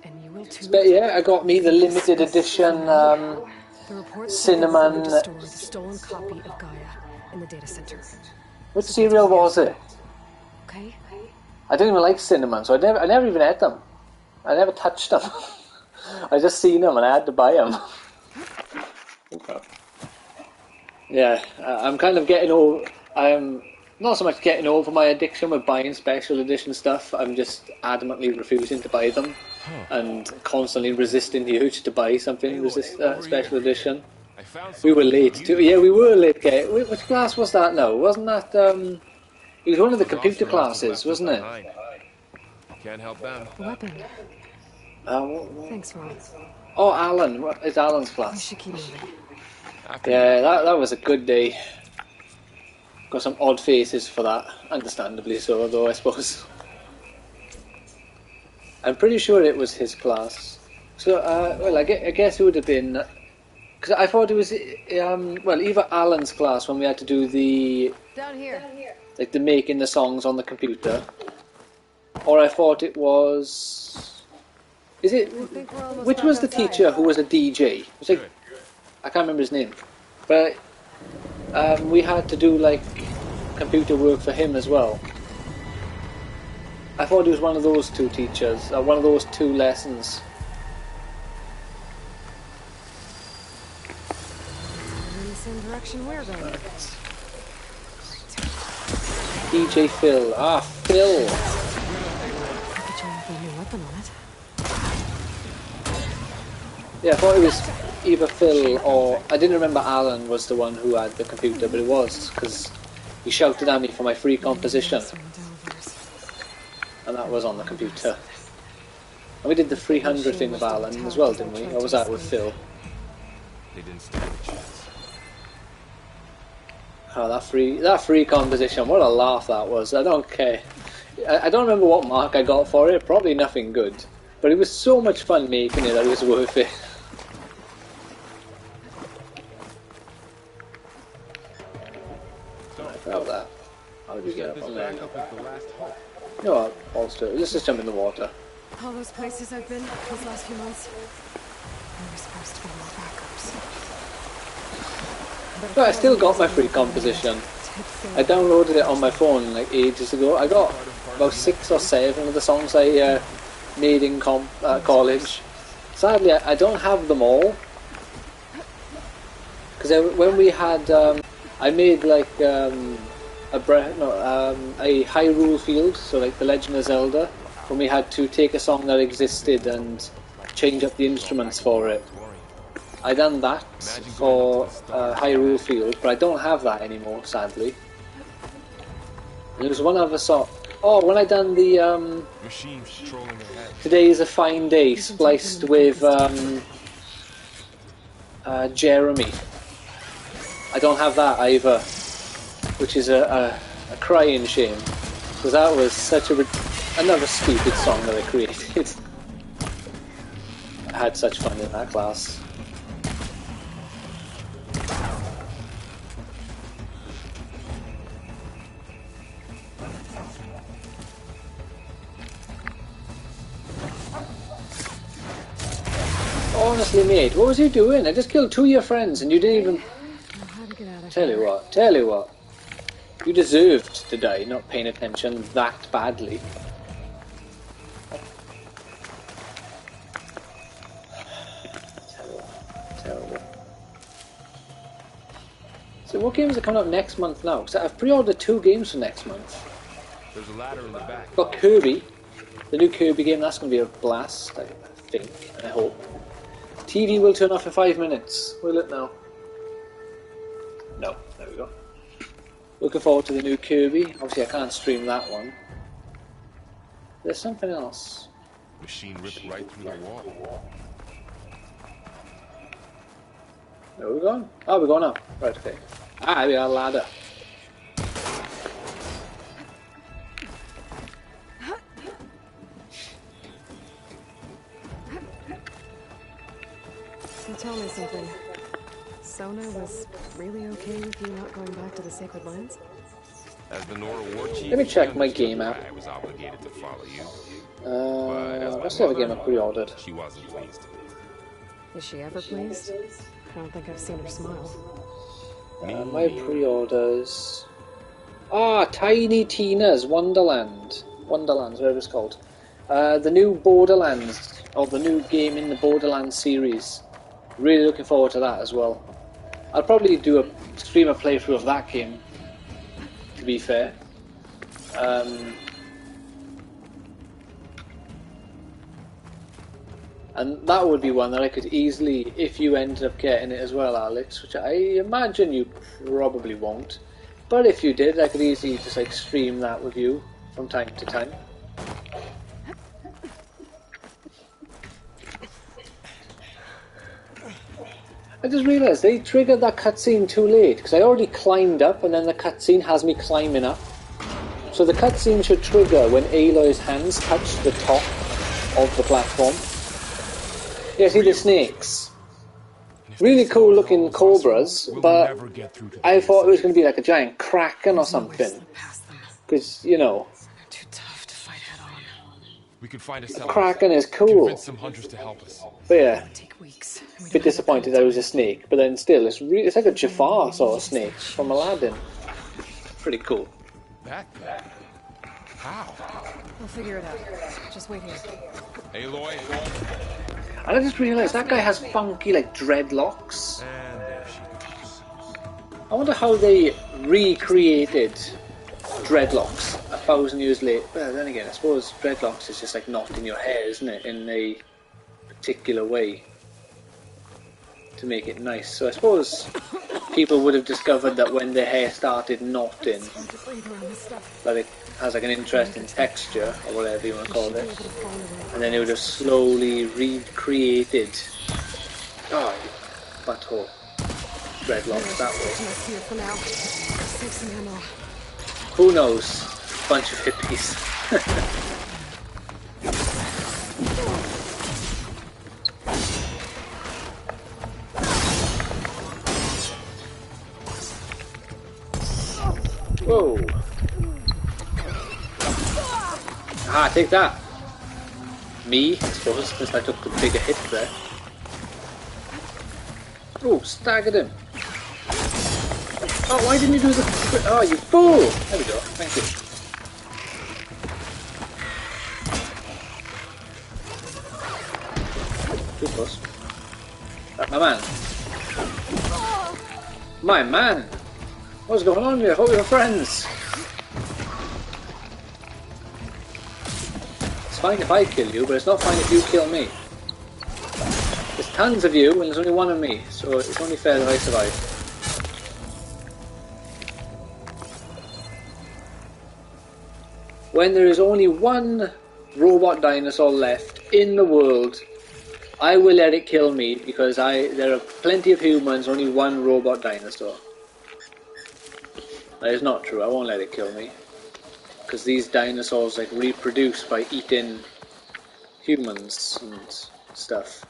And you will too. But yeah, I got me the limited edition The reports say they were cinnamon. going to store the stolen copy of Gaia in the data center. What cereal was it? Okay? I didn't even like cinnamon, so I never even ate them. I never touched them. I just seen them and I had to buy them. Yeah, I'm kind of getting over. I'm not so much getting over my addiction with buying special edition stuff. I'm just adamantly refusing to buy them, and constantly resisting the urge to buy something special edition. I found We were something late for too. you. Yeah, we were late. Okay, which class was that? No, wasn't that? It was one of the Those computer astronauts have classes, left us wasn't it? behind. Can't help them. The weapon. Thanks, Ron. Oh, Alan. It's Alan's We class. should keep moving. After Yeah, you. that was a good day. Got some odd faces for that, understandably so, though, I suppose. I'm pretty sure it was his class. So, well, I guess it would have been... Because I thought it was, well, either Alan's class when we had to do the... Down here. Like, the making the songs on the computer. Or I thought it was... Is it... Which was the teacher who was a DJ? It was like... I can't remember his name. But we had to do, like, computer work for him as well. I thought it was one of those 2 teachers, one of those 2 lessons. In the same direction we're going. DJ Phil. Ah, Phil! Put you with a new weapon on it. Yeah, I thought it was either Phil or... I didn't remember Alan was the one who had the computer, but it was, because he shouted at me for my free composition, and that was on the computer. And we did the 300 thing with Alan as well, didn't we? Or was that with Phil? They didn't stand a chance. Oh, that free composition, what a laugh that was. I don't care. I don't remember what mark I got for it, probably nothing good. But it was so much fun making it that it was worth it. I felt that. How did we get up on there? Backup is the last hope. You know what, let's just jump in the water. All those places I've been these last few months. There were supposed to be more backups. But I still got my free composition. I downloaded it on my phone like ages ago. I got about 6 or 7 of the songs I made in college. Sadly, I don't have them all. Because when we had, I made like a Hyrule Field, so like the Legend of Zelda, when we had to take a song that existed and change up the instruments for it. I done that for Hyrule Field, but I don't have that anymore, sadly. And there was one other song. Oh, when I done the Machines trolling ahead. Today is a Fine Day spliced with Jeremy. I don't have that either, which is a crying shame, because that was such a Another stupid song that I created. I had such fun in that class. Honestly, mate, what was you doing? I just killed 2 of your friends and you didn't even... Tell you what. You deserved to die, not paying attention that badly. Terrible. So what games are coming up next month now? Because I've pre-ordered 2 games for next month. There's a ladder in the back. Got Kirby. The new Kirby game, that's going to be a blast, I think, I hope. TV will turn off in 5 minutes. Will it now? No, there we go. Looking forward to the new Kirby. Obviously I can't stream that one. There's something else. Machine ripped right through the wall. Where are we going? Oh, we're going up. Right, okay. Ah, we got a ladder. So tell me something. Sona was really okay with you not going back to the Sacred Lands? As the Nora war chief, Let me check my game app. I was obligated to follow you. Let's have a game I pre-ordered. She wasn't pleased. Is she ever pleased? I don't think I've seen her smile. My pre-orders... Ah, Tiny Tina's Wonderland. Wonderlands, whatever it's called. The new Borderlands, or the new game in the Borderlands series. Really looking forward to that as well. I'll probably do a streamer playthrough of that game, to be fair. And that would be one that I could easily, if you ended up getting it as well, Alex, which I imagine you probably won't. But if you did, I could easily just like stream that with you from time to time. I just realised they triggered that cutscene too late, because I already climbed up and then the cutscene has me climbing up. So the cutscene should trigger when Aloy's hands touch the top of the platform. Yeah, see the snakes. Really cool looking cobras, but I thought it was going to be like a giant kraken or something. Because, you know, We could find a kraken is cool. Convince some hunters to help us. But yeah, a bit disappointed that it was a snake, but then still, it's like a Jafar sort of snake from Aladdin. Pretty cool. That? How? We'll figure it out. Just wait here. Aloy. And I just realised that guy has funky, like, dreadlocks. And there she goes. I wonder how they recreated dreadlocks 1,000 years later. Well, then again, I suppose dreadlocks is just like knotting your hair, isn't it, in a particular way to make it nice. So I suppose people would have discovered that when their hair started knotting, that it has like an interesting texture, or whatever you want to call it, and then they would have slowly recreated butthole dreadlocks that way. Who knows? Bunch of hippies. Whoa. Ah, take that. Me, I suppose, since I took the bigger hit there. Oh, staggered him. Oh, why didn't you do the... Oh, you fool! There we go, thank you. Too close. My man. My man! What's going on here? I thought we were friends. It's fine if I kill you, but it's not fine if you kill me. There's tons of you, and there's only one of me, so it's only fair that I survive. When there is only one robot dinosaur left in the world, I will let it kill me, because there are plenty of humans, only one robot dinosaur. That is not true, I won't let it kill me. because these dinosaurs like reproduce by eating humans and stuff.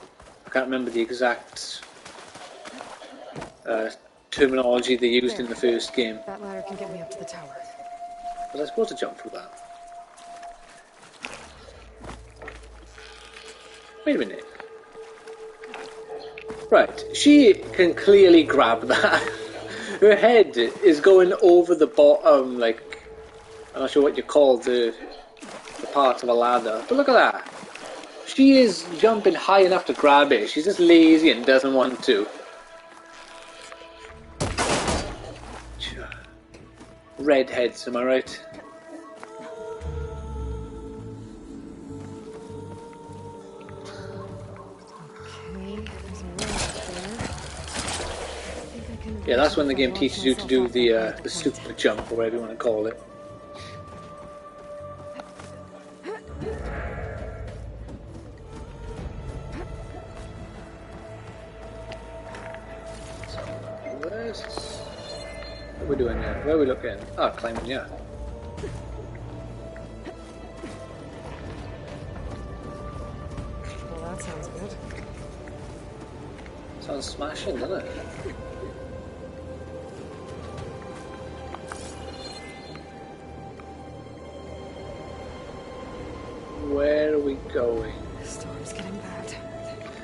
I can't remember the exact terminology they used in the first game. That ladder can get me up to the tower. Was I supposed to jump through that? Wait a minute. Right, she can clearly grab that. Her head is going over the bottom, like, I'm not sure what you call the part of a ladder. But look at that. She is jumping high enough to grab it. She's just lazy and doesn't want to. Redheads, am I right? Yeah, that's when the game teaches you to do the super jump, or whatever you want to call it. So, what are we doing here? Where are we looking? Ah, climbing, yeah. Well, that sounds good. Sounds smashing, doesn't it? Where are we going? The storm's getting bad.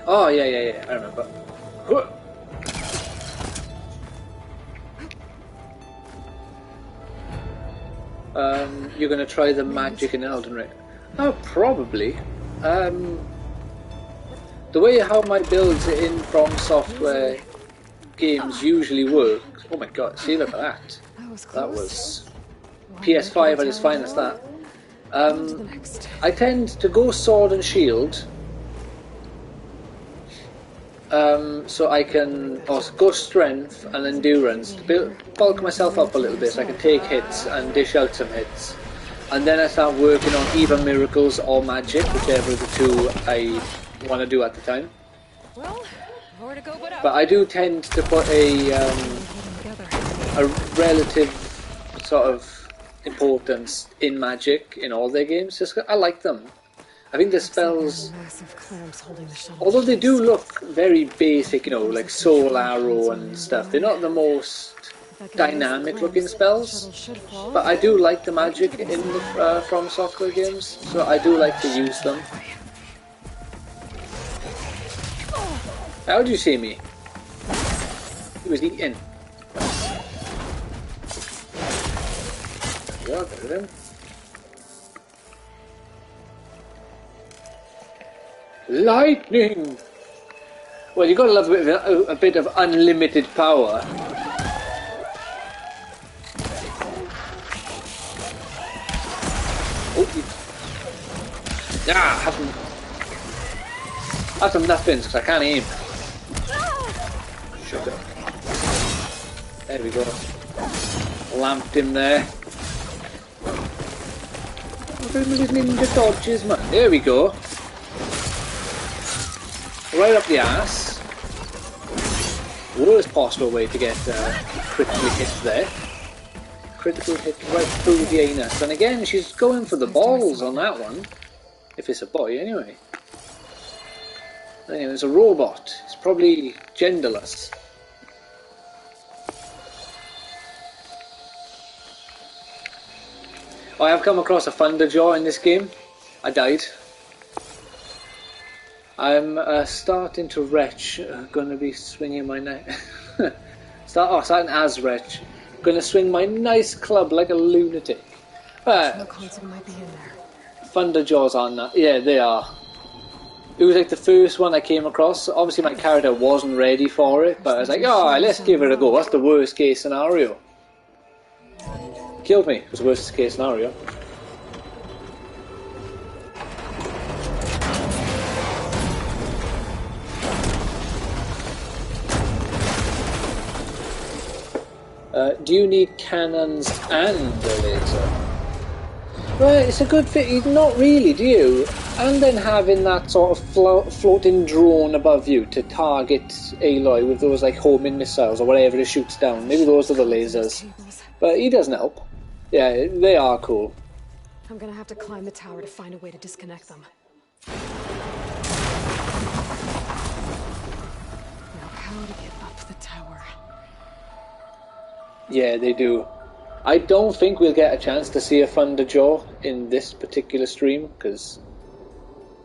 Oh, yeah, I remember. You're gonna try the magic in Elden Ring? Oh, probably. The way how my builds in From Software games usually work. Oh my god, see, look at that. That was PS5 at its finest, that. I tend to go sword and shield, so I can also go strength and endurance to bulk myself up a little bit so I can take hits and dish out some hits. And then I start working on either miracles or magic, whichever of the two I want to do at the time. Well, nowhere to go but up. But I do tend to put a relative sort of importance in magic in all their games. Just, I like them. I think the spells, although they do look very basic, you know, like Soul Arrow and stuff, they're not the most dynamic looking spells, but I do like the magic in the From Software games, so I do like to use them. How did you see me? He was eating. Yeah, there we go. Lightning! Well, you got to love a bit of unlimited power. Oh, have some nothings because I can't aim. Shut up. There we go. Lamped him there. Little ninja dodges, man. There we go. Right up the ass. Worst possible way to get critically hit there. Critical hit right through the anus. And again, she's going for the balls on that one. If it's a boy, anyway. Anyway, it's a robot. It's probably genderless. Oh, I have come across a Thunderjaw in this game. I died. I'm starting to retch. Gonna be swinging my neck. Starting as retch. Gonna swing my nice club like a lunatic. No console might be in there. Thunderjaws on that. Yeah, they are. It was like the first one I came across. Obviously, my character wasn't ready for it, but I was like, oh, let's give it a go. What's the worst case scenario? Killed me. It was the worst case scenario. Do you need cannons and a laser? Well, it's a good fit. Not really, do you? And then having that sort of floating drone above you to target Aloy with those like homing missiles or whatever it shoots down. Maybe those are the lasers. But he doesn't help. Yeah, they are cool. I'm gonna have to climb the tower to find a way to disconnect them. Now, how to get up the tower? Yeah, they do. I don't think we'll get a chance to see a Thunderjaw in this particular stream, because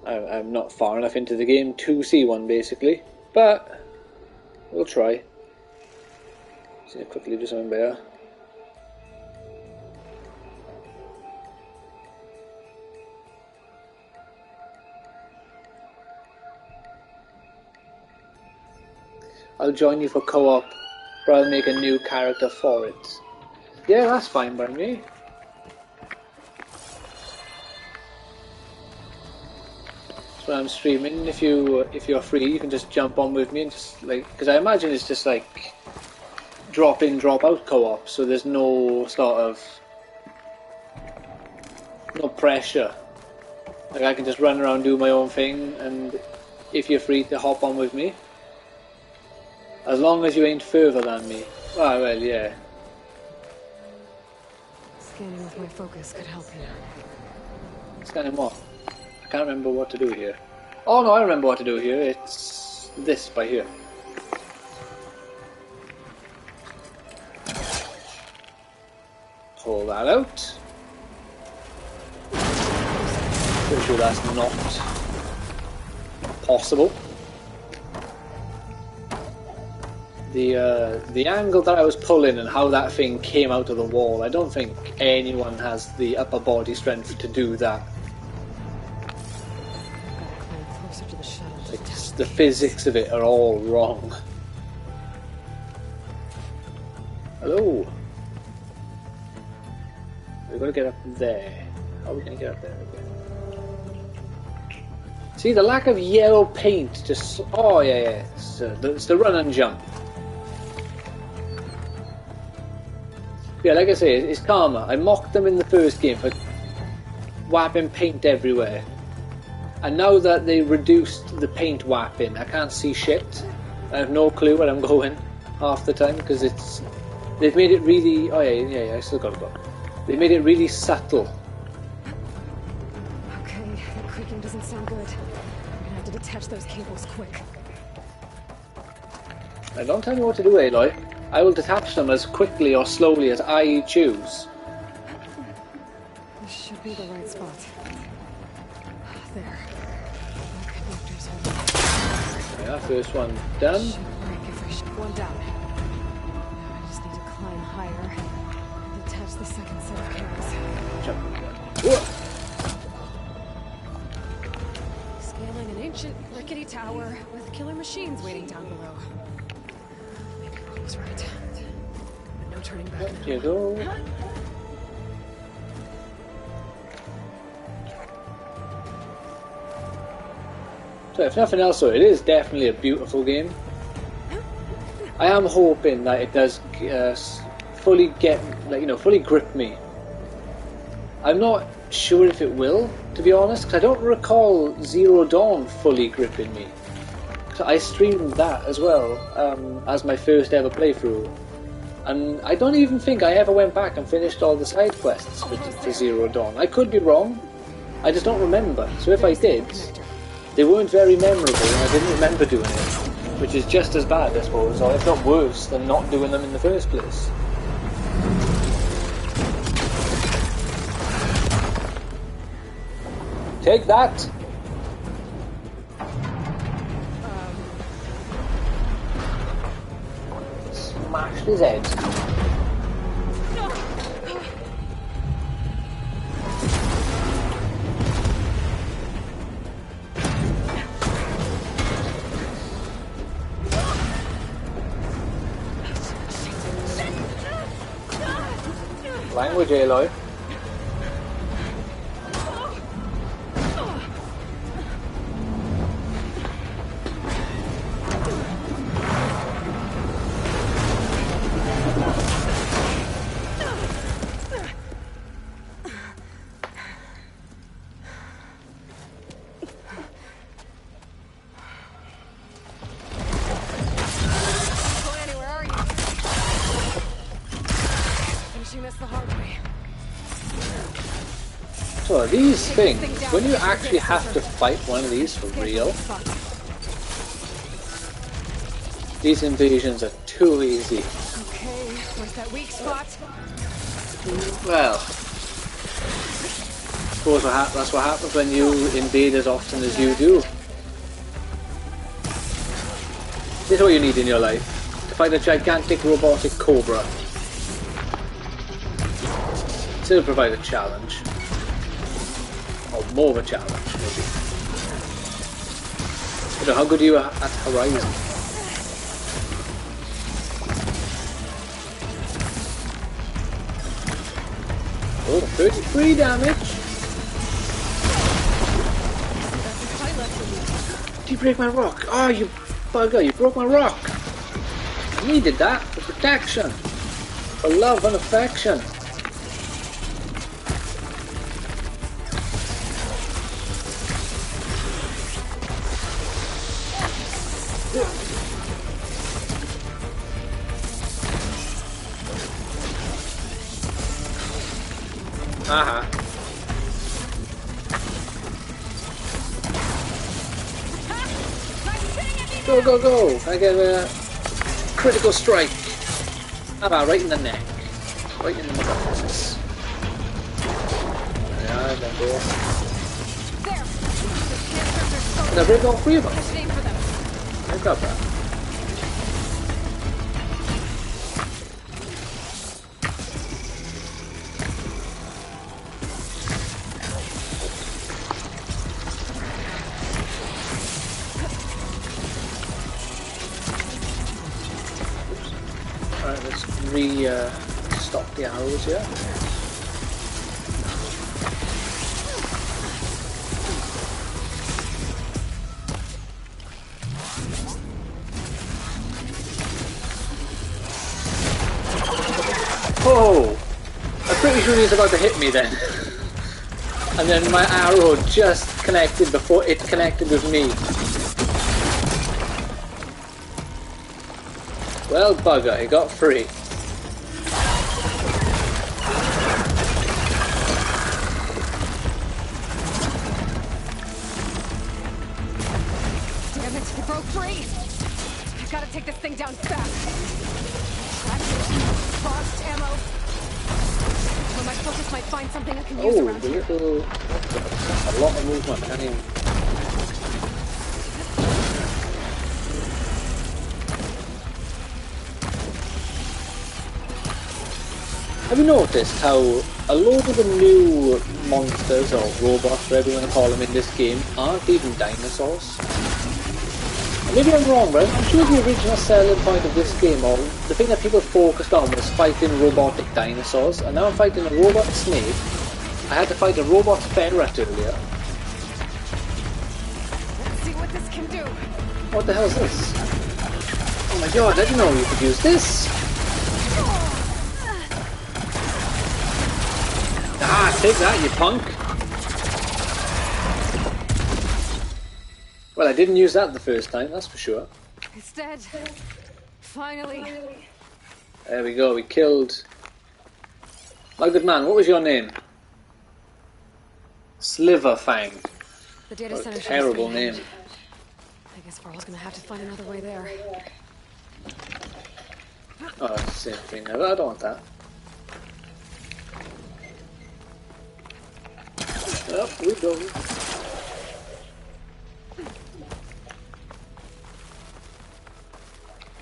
I'm not far enough into the game to see one, basically. But we'll try. Just gonna quickly do something better. I'll join you for co-op, but I'll make a new character for it. Yeah, that's fine by me. So when I'm streaming, if you're free, you can just jump on with me and just like, because I imagine it's just like drop in, drop out co-op, so there's no sort of no pressure. Like I can just run around, do my own thing, and if you're free to hop on with me, as long as you ain't further than me. Ah, well, yeah. Scanning with my focus could help here. Scanning what? I can't remember what to do here. Oh no, I remember what to do here. It's this by here. Pull that out. Pretty sure that's not possible. The angle that I was pulling and how that thing came out of the wall, I don't think anyone has the upper body strength to do that. Like, the physics of it are all wrong. Hello. We've got to get up there. How are we going to get up there again? See, the lack of yellow paint just... Oh, yeah. It's the run and jump. Yeah, like I say, it's karma. I mocked them in the first game for whapping paint everywhere. And now that they reduced the paint whapping, I can't see shit. I have no clue where I'm going half the time, because they've made it really... Oh yeah, I still gotta go. They made it really subtle. Okay, that creaking doesn't sound good. I'm gonna have to detach those cables quick. Now don't tell me what to do, Aloy. I will detach them as quickly or slowly as I choose. This should be the right spot. There. Yeah, first one done. One down. Now I just need to climb higher and detach the second set of cables. Jump. Scaling an ancient rickety tower with killer machines waiting down below. Maybe Rick was right. But no turning back now. Here you go. So if nothing else, though, it is definitely a beautiful game. I am hoping that it does fully grip me. I'm not sure if it will, to be honest, because I don't recall Zero Dawn fully gripping me. So I streamed that as well as my first ever playthrough, and I don't even think I ever went back and finished all the side quests for Zero Dawn. I could be wrong. I just don't remember. So if I did, they weren't very memorable, and I didn't remember doing it, which is just as bad, I suppose, or if not worse than not doing them in the first place. Take that! Smashed his head. Language, Aloy. Finishing this the hard way. So these things, when you actually have to fight one of these for real, these invasions are too easy. Okay, where's that weak spot? Well, I suppose that's what happens when you invade as often as you do. This is what you need in your life, to fight a gigantic robotic cobra. Still provide a challenge. Or more of a challenge, maybe. I don't know, how good are you at Horizon? Oh, 33 damage! Did you break my rock? Oh, you bugger, you broke my rock! I needed that for protection! For love and affection! Aha. Go, go, go! I get a critical strike. How about right in the neck? Right in the metamorphosis. Yeah, then go. Did I break all three of them? I got that. Alright, let's stop the arrows here. Oh! I'm pretty sure he's about to hit me then. And then my arrow just connected before it connected with me. Well, bugger, he got free. Damn it, it broke free! I gotta take this thing down fast. Frost ammo. Where my focus might find something I can use Oh, around the here. little... a lot of movement, can't even... Have you noticed how a load of the new monsters, or robots, whatever you want to call them in this game, aren't even dinosaurs? Maybe I'm wrong, but I'm sure the original selling point of this game, or the thing that people focused on, was fighting robotic dinosaurs, and now I'm fighting a robot snake. I had to fight a robot ferret earlier. Let's see what this can do. What the hell is this? Oh my god, I didn't know you could use this! Ah, take that, you punk! Well, I didn't use that the first time, that's for sure. It's dead. Finally. There we go, we killed... My good man, what was your name? Sliverfang. The data What a center. terrible name. I guess Varl's gonna have to find another way there. Oh, it's the same thing. I don't want that. Up we go.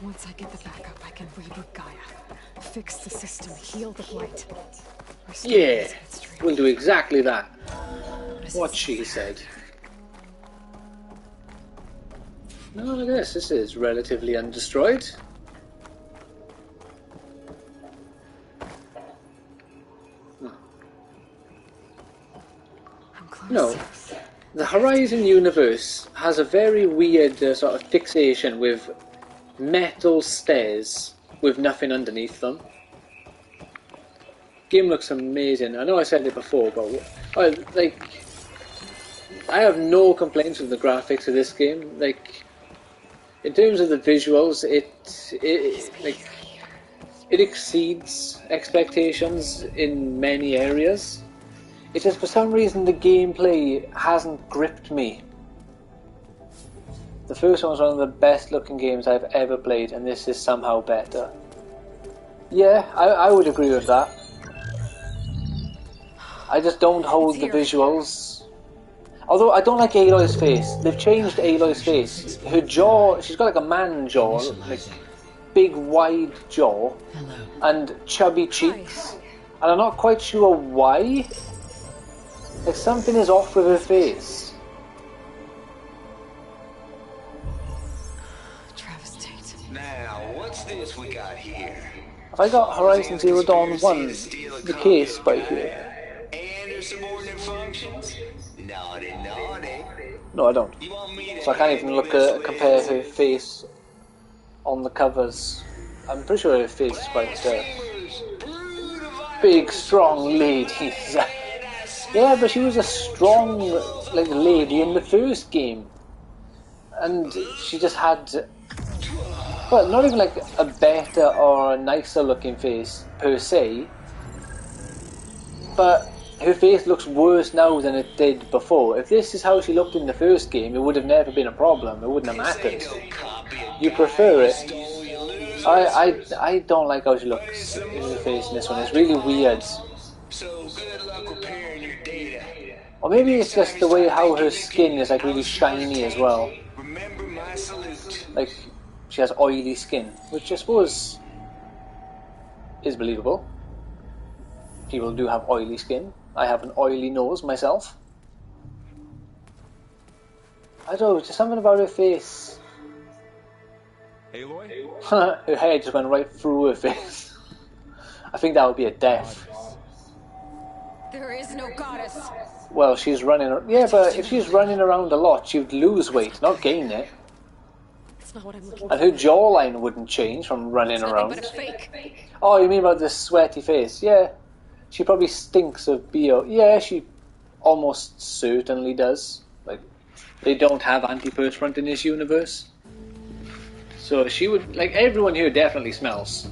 Once I get the backup, I can reboot Gaia. Fix the system, heal the blight. Restore Yeah, this history. we'll do exactly that. What she said. No, look at this. This is relatively undestroyed. I'm close. No, the Horizon universe has a very weird sort of fixation with metal stairs with nothing underneath them. Game looks amazing. I know I said it before, but like, I have no complaints with the graphics of this game. Like, in terms of the visuals, it exceeds expectations in many areas. It's just for some reason the gameplay hasn't gripped me. The first one was one of the best looking games I've ever played, and this is somehow better. Yeah, I would agree with that. I just don't hold the visuals. Although I don't like Aloy's face. They've changed Aloy's face. Her jaw, she's got like a man jaw, like big wide jaw, and chubby cheeks. And I'm not quite sure why. Like something is off with her face. Now, what's this we got here? Have I got Horizon Zero Dawn 1, the case by here? And there's subordinate functions? Naughty, naughty. No, I don't. So I can't even look at compare her face on the covers. I'm pretty sure her face is quite big, strong lady. Yeah, but she was a strong like lady in the first game, and she just had. Well, not even like a better or a nicer looking face per se, but her face looks worse now than it did before. If this is how she looked in the first game, it would have never been a problem. It wouldn't have mattered. You prefer it. I don't like how she looks in her face in this one. It's really weird. So good luck repairing your data. Or maybe it's just the way how her skin is like really shiny as well. Remember my salute. Like she has oily skin, which I suppose is believable. People do have oily skin. I have an oily nose myself. I don't know, just something about her face. Aloy? Her hair just went right through her face. I think that would be a death. There is no goddess. Well, she's running. Yeah, but if she's running around a lot, she'd lose weight, not gain it. That's not what I'm looking And her jawline wouldn't change from running for. around. But a fake. Oh, you mean about this sweaty face? Yeah. She probably stinks of BO. Yeah, she almost certainly does. Like, they don't have antiperspirant in this universe. So she would, like, everyone here definitely smells.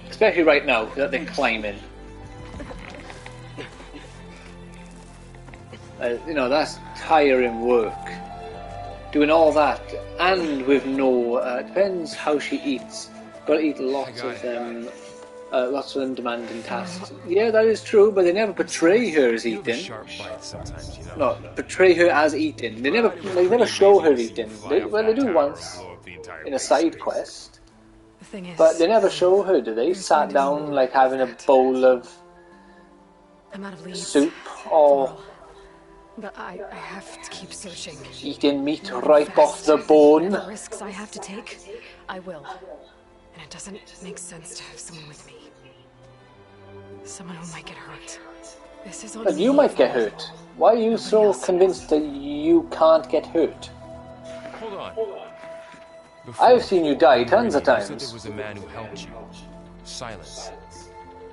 Especially right now, that they're climbing. You know, that's tiring work. Doing all that, and with no, depends how she eats. Gotta eat lots of them demanding tasks. Yeah, that is true, but they never portray her as eating. No, portray her as eating. They never show her eating. They do once in a side quest, The thing is, but they never show her. Do they? Sat down like having a bowl of I'm out of leads. soup or But I have to keep searching. eating meat right off the bone. Whatever risks I have to take, I will. And it doesn't make sense to have someone with me. Someone who might get hurt. This is on But you me, might get Val. hurt. Why are you so else. convinced that you can't get hurt? Hold on. I've seen you die tons of You said times. there was a man who helped you. Silence.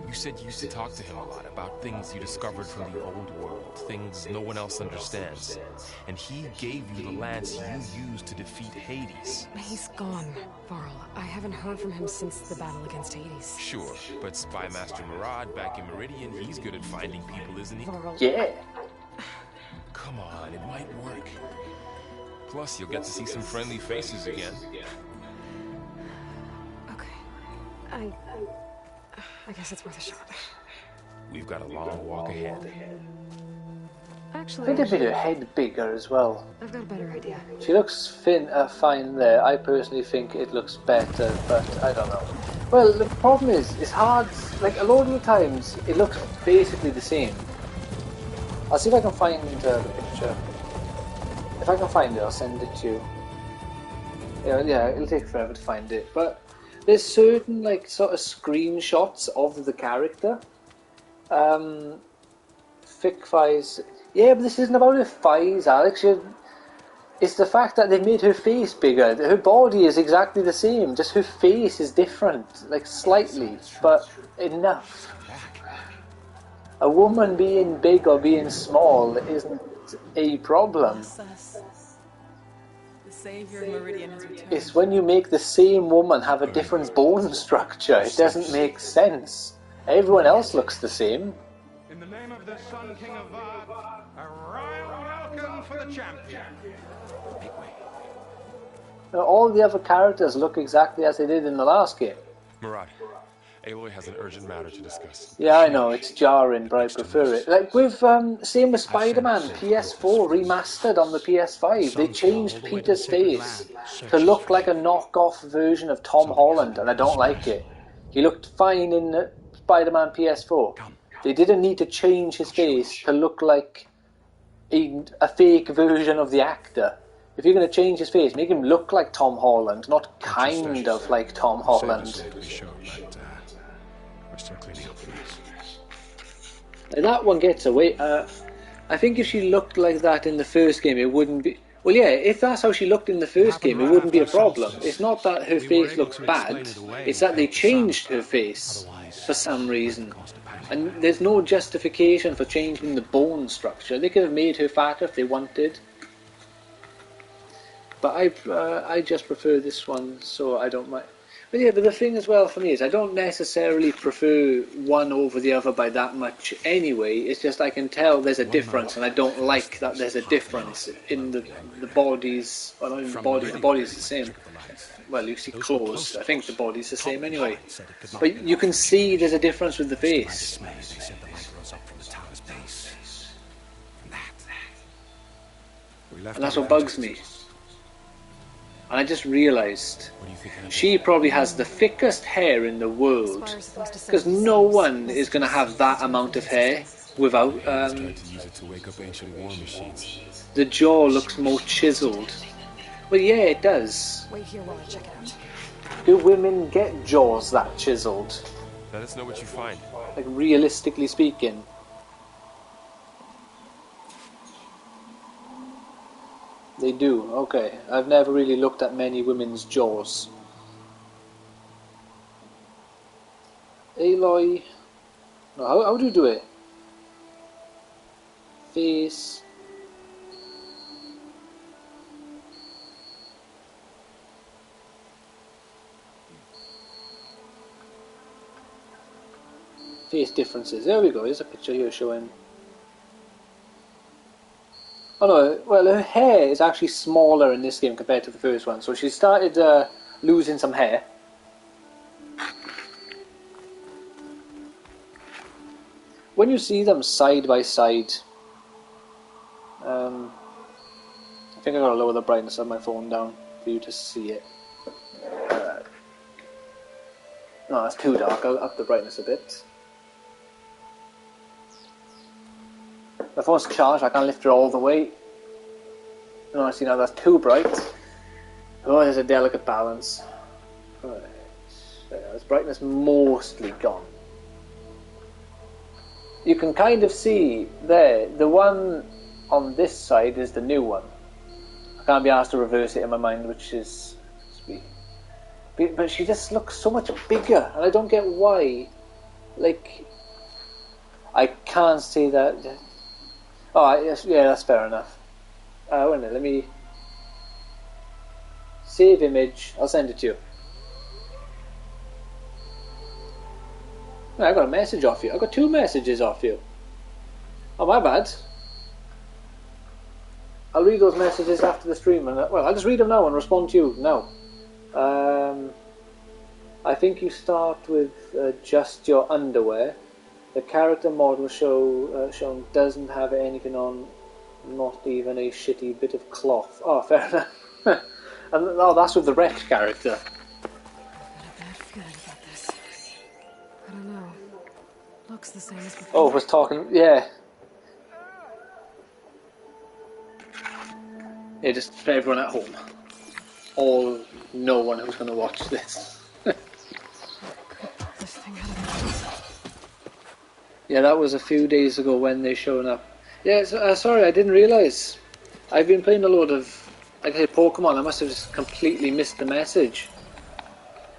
You said you used to talk to him a lot about things you discovered from the old world, things no one else understands. And he gave you the lance you used to defeat Hades. He's gone, Varl. I haven't heard from him since the battle against Hades. Sure, but Spy Master Murad back in Meridian, he's good at finding people, isn't he? Varl, Yeah. Come on, it might work. Plus, you'll get to see some friendly faces again. okay. I guess it's worth a shot. We've got a long walk ahead. I Actually, think they made her head bigger as well. I've got a better idea. She looks fine there. I personally think it looks better, but I don't know. Well, the problem is, it's hard. Like, a lot of the times, it looks basically the same. I'll see if I can find the picture. If I can find it, I'll send it to you. Yeah, it'll take forever to find it, but there's certain, like, sort of screenshots of the character. Thick thighs. Yeah, but this isn't about her thighs, Alex. It's the fact that they made her face bigger. Her body is exactly the same, just her face is different, like slightly, but enough. A woman being big or being small isn't a problem. The savior of Meridian has returned. It's when you make the same woman have a different bone structure. It doesn't make sense. Everyone else looks the same. In the name of the Sun King of Vard, a royal welcome for the champion. Now, all the other characters look exactly as they did in the last game. Murad, Aloy has an urgent matter to discuss. Yeah, I know, it's jarring, but I prefer it. Like with, same with Spider-Man, PS4 remastered on the PS5. They changed Peter's face to look like a knockoff version of Tom Holland, and I don't like it. He looked fine in Spider-Man PS4. They didn't need to change his face to look like a fake version of the actor. If you're going to change his face, make him look like Tom Holland, not kind of like Tom Holland. We're still cleaning up things. And that one gets away. I think if she looked like that in the first game, it wouldn't be... Well, yeah, if that's how she looked in the first game, it wouldn't be a problem. It's not that her face looks bad, it's that they changed her face for some reason. And there's no justification for changing the bone structure. They could have made her fatter if they wanted. But I just prefer this one, so I don't mind. But yeah, but the thing as well for me is I don't necessarily prefer one over the other by that much anyway. It's just I can tell there's a difference, and I don't like that there's a difference in the bodies. Well, not in the body. The body's the same. Well, you see clothes. I think the body's the same anyway. But you can see there's a difference with the face. And that's what bugs me. And I just realised she probably has the thickest hair in the world, because no one is going to have that amount of hair without. The jaw looks more chiselled. Well, yeah, it does. Wait here while I check it out. Do women get jaws that chiselled? Let us know what you find. Like, realistically speaking. They do, okay. I've never really looked at many women's jaws. Aloy... No, how do you do it? Face... Face differences. There we go, here's a picture here showing... Oh no, well her hair is actually smaller in this game compared to the first one, so she started losing some hair. When you see them side by side, I think I gotta lower the brightness of my phone down for you to see it. No, that's too dark, I'll up the brightness a bit. My phone's charged, I can't lift her all the way. No, see now that's too bright. Oh, there's a delicate balance. Right. There's brightness mostly gone. You can kind of see there, the one on this side is the new one. I can't be asked to reverse it in my mind, which is sweet. But she just looks so much bigger, and I don't get why. Like, I can't say that... Oh, yes, yeah, that's fair enough. Wait a minute, let me... Save image, I'll send it to you. I got a message off you. I got 2 messages off you. Oh, my bad. I'll read those messages after the stream. And well, I'll just read them now and respond to you now. I think you start with just your underwear. The character model shown doesn't have anything on, not even a shitty bit of cloth. Oh, fair enough. And oh, that's with the wrecked character. I got a bad feeling about this. I don't know. Looks the same as before. Oh, was talking, yeah. Yeah, just for everyone at home. No one who's going to watch this. This thing had a... Yeah, that was a few days ago when they shown up. Yeah, sorry, I didn't realise. I've been playing a load of, like I said, Pokemon. I must have just completely missed the message.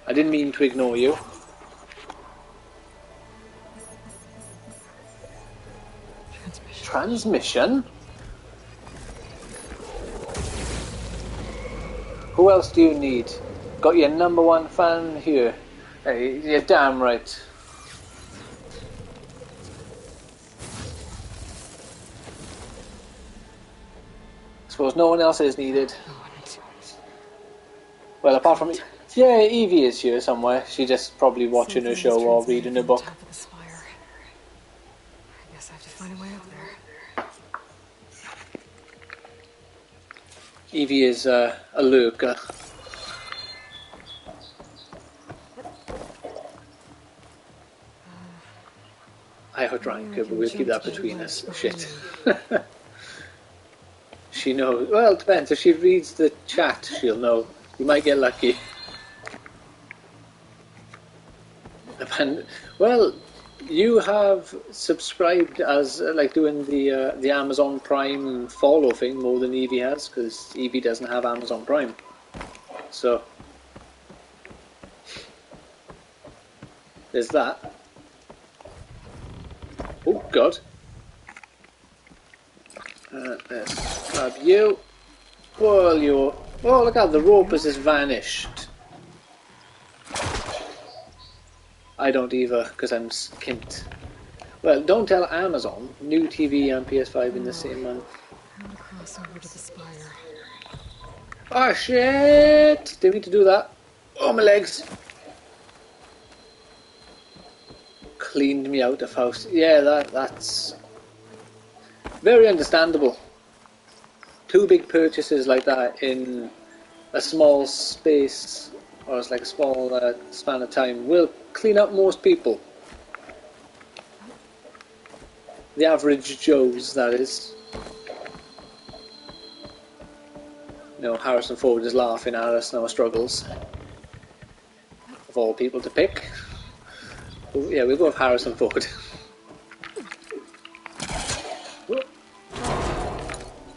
I didn't mean to ignore you. Transmission? Who else do you need? Got your #1 fan here. Hey, you're damn right. suppose no one else is needed. Well, apart from... Yeah, Evie is here somewhere. She's just probably watching her show or reading a book. I guess I have to find a way up there. Evie is a lurker. I outrank her, but we'll keep that between us. Shit. She knows. Well, it depends. If she reads the chat, she'll know. You might get lucky. And, well, you have subscribed as like doing the Amazon Prime follow thing more than Evie has, because Evie doesn't have Amazon Prime. So there's that. Oh God! Let's grab you. Well, you. Oh, look out! The rope has just vanished. I don't either, because I'm skint. Well, don't tell Amazon. New TV and PS5 in the same month. I'm gonna cross over to the spire. Oh shit! Didn't mean to do that. Oh, my legs! Cleaned me out of house. Yeah, that's very understandable. Two big purchases like that in a small space, or it's like a small span of time, will clean up most people. The average Joes, that is. No, Harrison Ford is laughing at us and our struggles. Of all people to pick. Well, yeah, we'll go with Harrison Ford.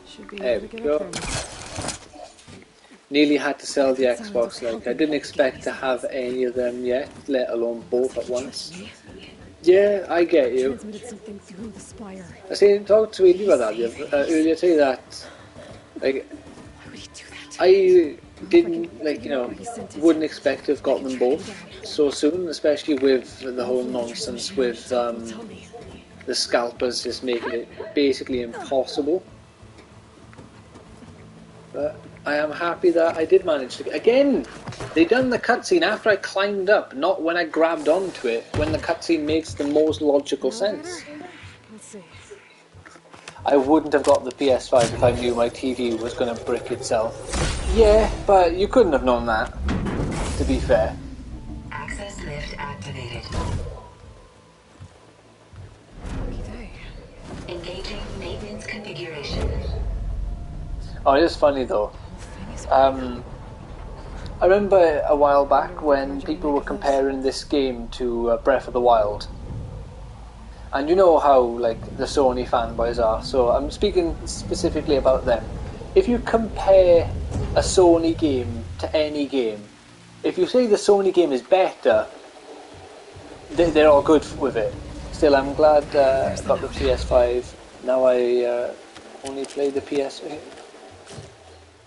Should be There able we to get go. up there. Nearly had to sell the Xbox, like, I didn't expect to have any of them yet, let alone both at once. Yeah, I get you. Transmitted something through the spire. I talked to Edie about that earlier today, that, like, Why would he do that? I didn't, like, you know, wouldn't expect to have got them both so soon, especially with the whole nonsense with Tell me. the scalpers just making it basically impossible. But I am happy that I did manage to... Again, they done the cutscene after I climbed up, not when I grabbed onto it, when the cutscene makes the most logical sense. Let's see. I wouldn't have got the PS5 if I knew my TV was going to brick itself. Yeah, but you couldn't have known that, to be fair. Access lift activated. Lucky day. Engaging maintenance configuration. Oh, it is funny though. I remember a while back when people were comparing this game to Breath of the Wild. And you know how, like, the Sony fanboys are, so I'm speaking specifically about them. If you compare a Sony game to any game, if you say the Sony game is better, they're all good with it. Still, I'm glad I got the PS5. Now I only play the PS...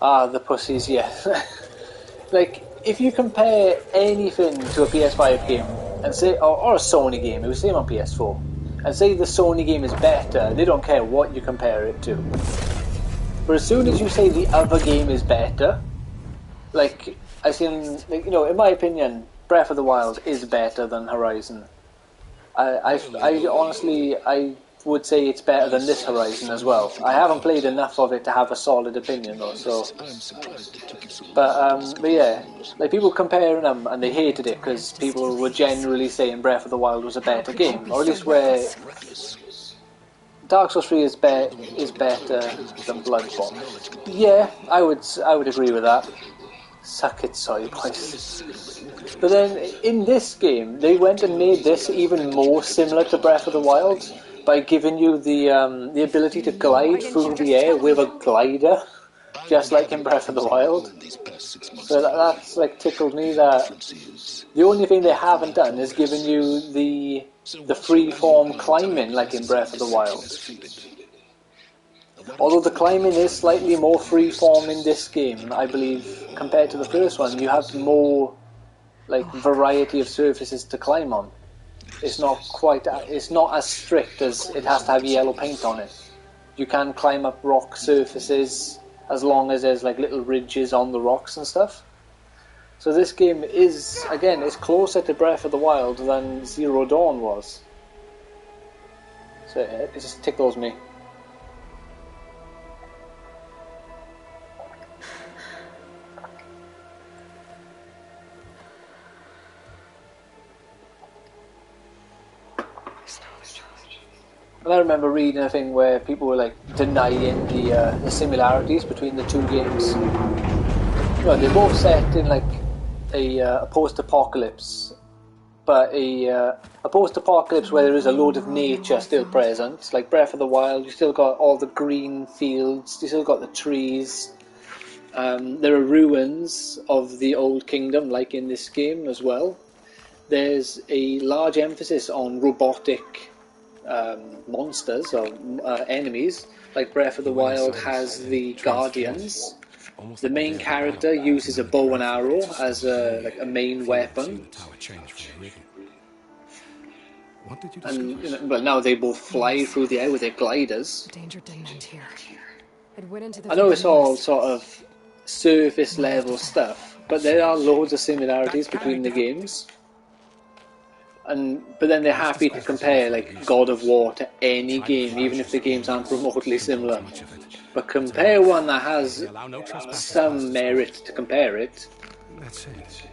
Ah, the pussies, yeah. Like, if you compare anything to a PS5 game, and say, or a Sony game, it was the same on PS4, and say the Sony game is better, they don't care what you compare it to. But as soon as you say the other game is better, like, as in, like, you know, in my opinion, Breath of the Wild is better than Horizon. I honestly, I would say it's better than this Horizon as well. I haven't played enough of it to have a solid opinion though, so... But yeah, like, people comparing them and they hated it because people were generally saying Breath of the Wild was a better game, or at least where Dark Souls 3 is better than Bloodborne. Yeah, I would agree with that. Suck it, soy boys. But then in this game, they went and made this even more similar to Breath of the Wild by giving you the ability to glide through the air with a glider, just like in Breath of the Wild. So that's like tickled me that the only thing they haven't done is given you the free-form climbing like in Breath of the Wild. Although the climbing is slightly more free-form in this game, I believe, compared to the first one, you have more like variety of surfaces to climb on. It's not as strict as it has to have yellow paint on it. You can climb up rock surfaces, as long as there's like little ridges on the rocks and stuff. So this game is, again, it's closer to Breath of the Wild than Zero Dawn was. So it just tickles me. And I remember reading a thing where people were like denying the similarities between the two games. Well, they're both set in like a post-apocalypse, but a post-apocalypse where there is a load of nature still present. Like Breath of the Wild, you still got all the green fields, you still got the trees. There are ruins of the old kingdom, like in this game as well. There's a large emphasis on robotic monsters or enemies. Like Breath of the Wild has the Guardians. The main character uses a bow and arrow as a main weapon. And well, now they both fly through the air with their gliders. Danger didn't end here. It went into the I know it's all sort of surface level stuff, but there are loads of similarities between the games. But then they're happy to compare like God of War to any game, even if the games aren't remotely similar. But compare one that has some merit to compare it. That's it.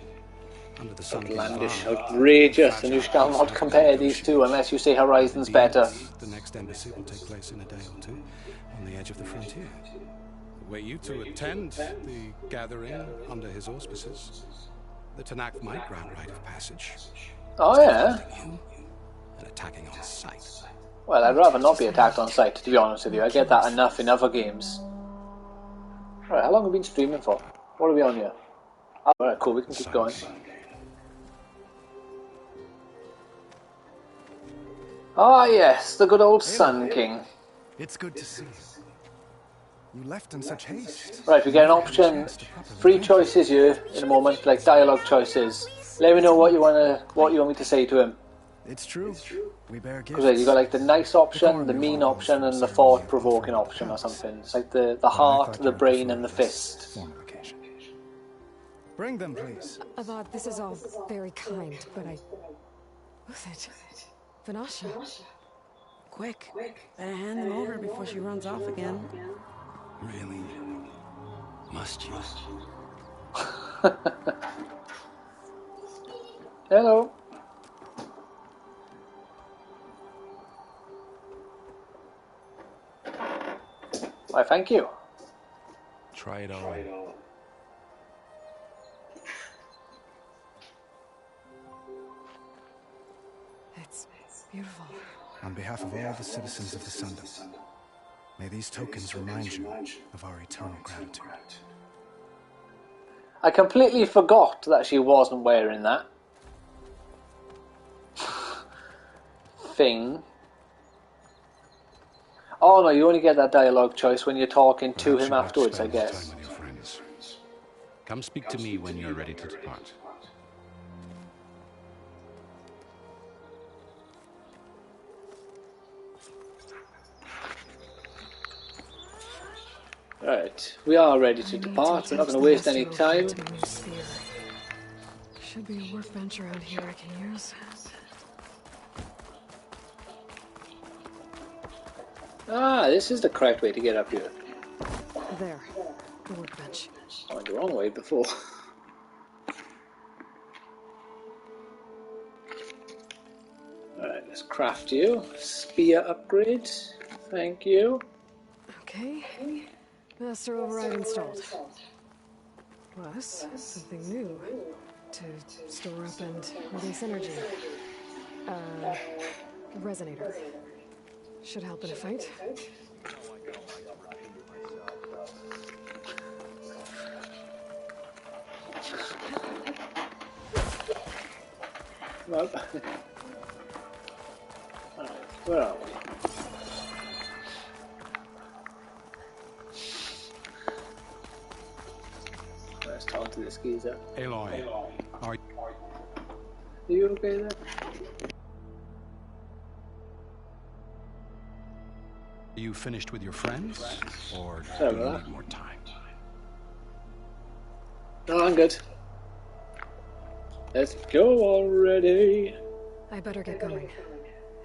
Under the Outlandish, outrageous, and you shall not compare these two unless you say Horizon's better. The next embassy will take place in a day or two on the edge of the frontier. Were you to attend the gathering under his auspices, the Tanakh might grant right of passage. Oh yeah? And attacking on sight. Well, I'd rather not be attacked on sight, to be honest with you. I get that enough in other games. Alright, how long have we been streaming for? What are we on here? Alright, cool, we can keep going. Ah yes, the good old Sun King. It's good to see you. You left in such haste. Right, we get an option, free choices here in a moment, like dialogue choices. Let me know what you want me to say to him. It's true. We bear gifts. Because you got like the nice option, the mean option, and the thought-provoking option or something. It's like the heart, the brain, and the fist. Bring them, please. Avad, this is all very kind, but Who's it? Vanasha. Quick. Better hand them over before she runs off again. Really? Must you? Hello. Why, thank you. Try it on. It's beautiful. On behalf of all the citizens of the Sundom, may these tokens remind you of our eternal gratitude. I completely forgot that she wasn't wearing that thing. Oh no, you only get that dialogue choice when you're talking to him afterwards, I guess. Come speak to me when you're ready to depart. Right, we are ready to depart. We're not going to waste any time. Should be a workbench around here I can use. Ah, this is the correct way to get up here. There, the workbench. I went the wrong way before. Alright, let's craft you. Spear upgrade. Thank you. Okay. Master override installed. Plus, something new. To store up and release energy. Resonator. Should help in a fight. Well, alright, where are we? Let's talk to this geezer. Aloy, are you okay there? you finished with your friends, or do Sorry you about need more time? No, I'm good. Let's go already. I better get going.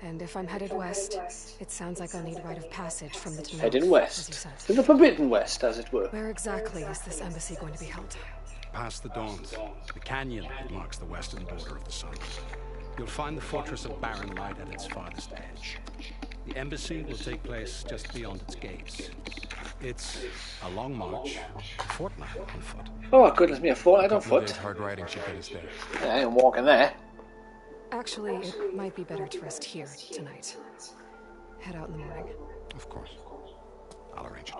And if I'm headed west, it sounds like I'll need rite of passage from the Tenakth, Heading as you west. said. To the Forbidden West, as it were. Where exactly is this embassy going to be held? Past the Dawns, the canyon that marks the western border of the sun. You'll find the fortress of Barren Light at its farthest edge. The embassy will take place just beyond its gates. It's a long march, a fortnight on foot. Oh, goodness me, a fortnight on Couple of foot. days hard riding should get us there. I ain't walking there. Actually, it might be better to rest here tonight. Head out in the morning. Of course. I'll arrange it.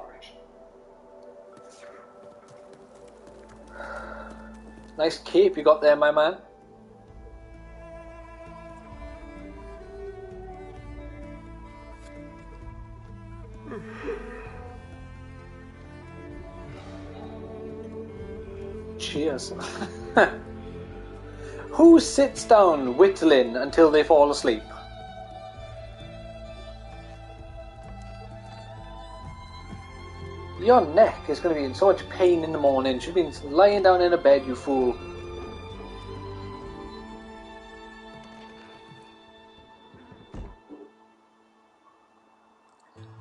Nice cape you got there, my man. Cheers. Who sits down whittling until they fall asleep? Your neck is going to be in so much pain in the morning. You've been lying down in a bed, you fool.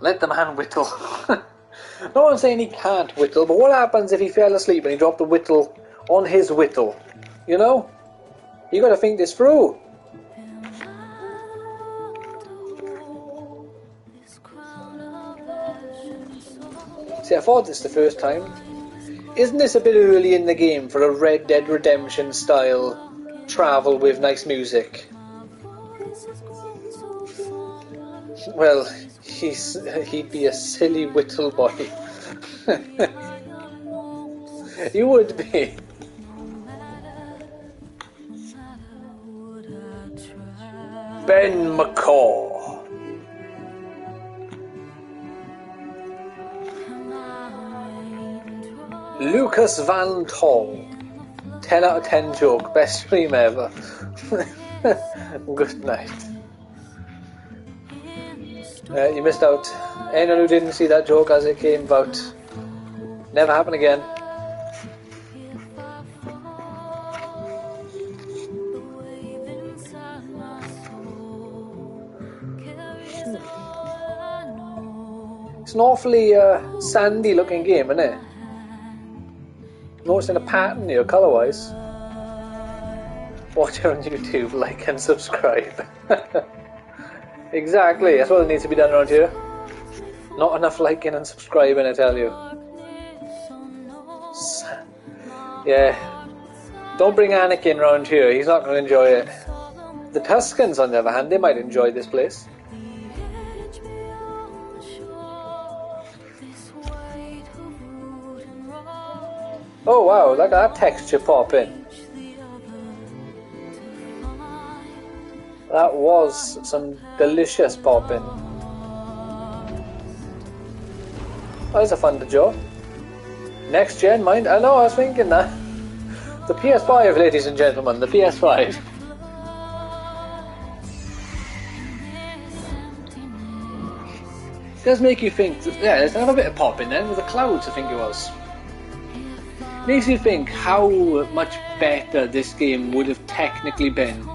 Let the man whittle. No one's saying he can't whittle, but what happens if he fell asleep and he dropped the whittle on his whittle? You know? You got to think this through. See, I thought this the first time. Isn't this a bit early in the game for a Red Dead Redemption style travel with nice music? Well, he'd be a silly whittle boy. You would be. Ben McCaw. Lucas Van Tol. 10 out of 10 joke. Best stream ever. Good night. You missed out. Anyone who didn't see that joke as it came about. Never happen again. It's an awfully sandy looking game, isn't it? Noticing a pattern here, colour-wise. Watch it on YouTube, like and subscribe. Exactly, that's what needs to be done around here. Not enough liking and subscribing, I tell you. Yeah. Don't bring Anakin round here, he's not going to enjoy it. The Tuscans, on the other hand, they might enjoy this place. Oh wow, look at that texture pop in. That was some delicious popping. Oh, that's a fun to job. Next gen, mind? I know, I was thinking that. The PS5, ladies and gentlemen, the PS5. It does make you think, yeah, there's another bit of pop in there with the clouds, I think it was. Makes you think how much better this game would have technically been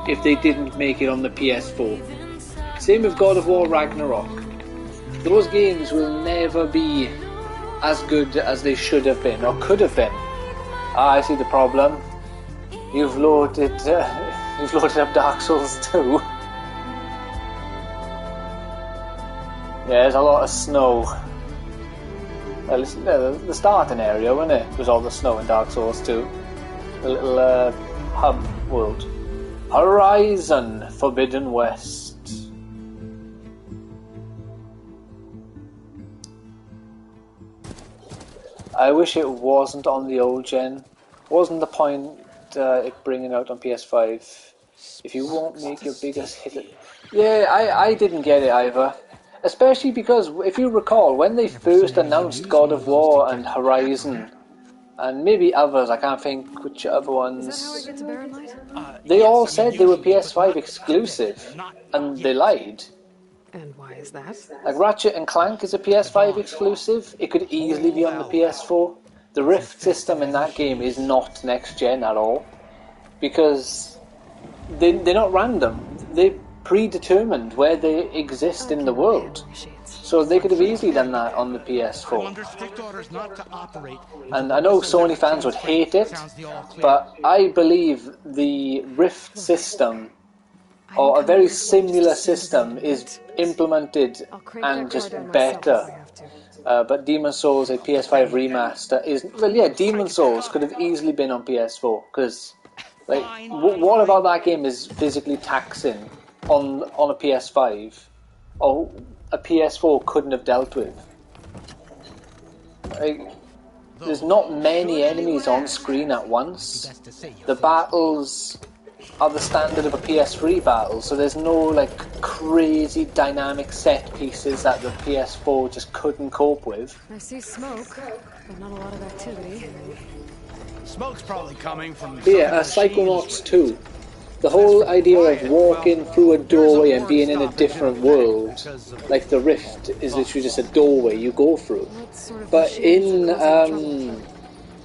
if they didn't make it on the PS4. Same with God of War Ragnarok. Those games will never be as good as they should have been, or could have been. Ah, I see the problem. You've loaded up Dark Souls 2. Yeah, there's a lot of snow. Well, it's the starting area, wasn't it? It was all the snow in Dark Souls 2. The little hub world. Horizon Forbidden West. I wish it wasn't on the old gen. Wasn't the point it bringing out on PS5? If you won't make your biggest hit... Yeah, I didn't get it either. Especially because, if you recall, when they first announced God of War and Horizon, and maybe others, I can't think which other ones, Is that how we get to Barren Light? they all said they were PS5 exclusive, and they lied. And why is that? Like Ratchet and Clank is a PS5 exclusive, it could easily be on the PS4. the Rift system in that game is not next gen at all, because they're not random. They're predetermined where they exist in the world. So they could have easily done that on the PS4. And I know Sony fans would hate it, but I believe the Rift system, or a very similar system, is implemented and just better. But Demon's Souls, a PS5 remaster, is... Well, yeah, Demon's Souls could have easily been on PS4, because... Like, what about that game is physically taxing on a PS5, or a PS4 couldn't have dealt with? Like, there's not many enemies on screen at once. The battles are the standard of a PS3 battle, so there's no like crazy dynamic set pieces that the PS4 just couldn't cope with. I see smoke, but not a lot of activity. Smoke's probably coming from... Yeah, Psychonauts 2. The whole idea of walking through a doorway and being in a different world, like the Rift, is literally just a doorway you go through. But in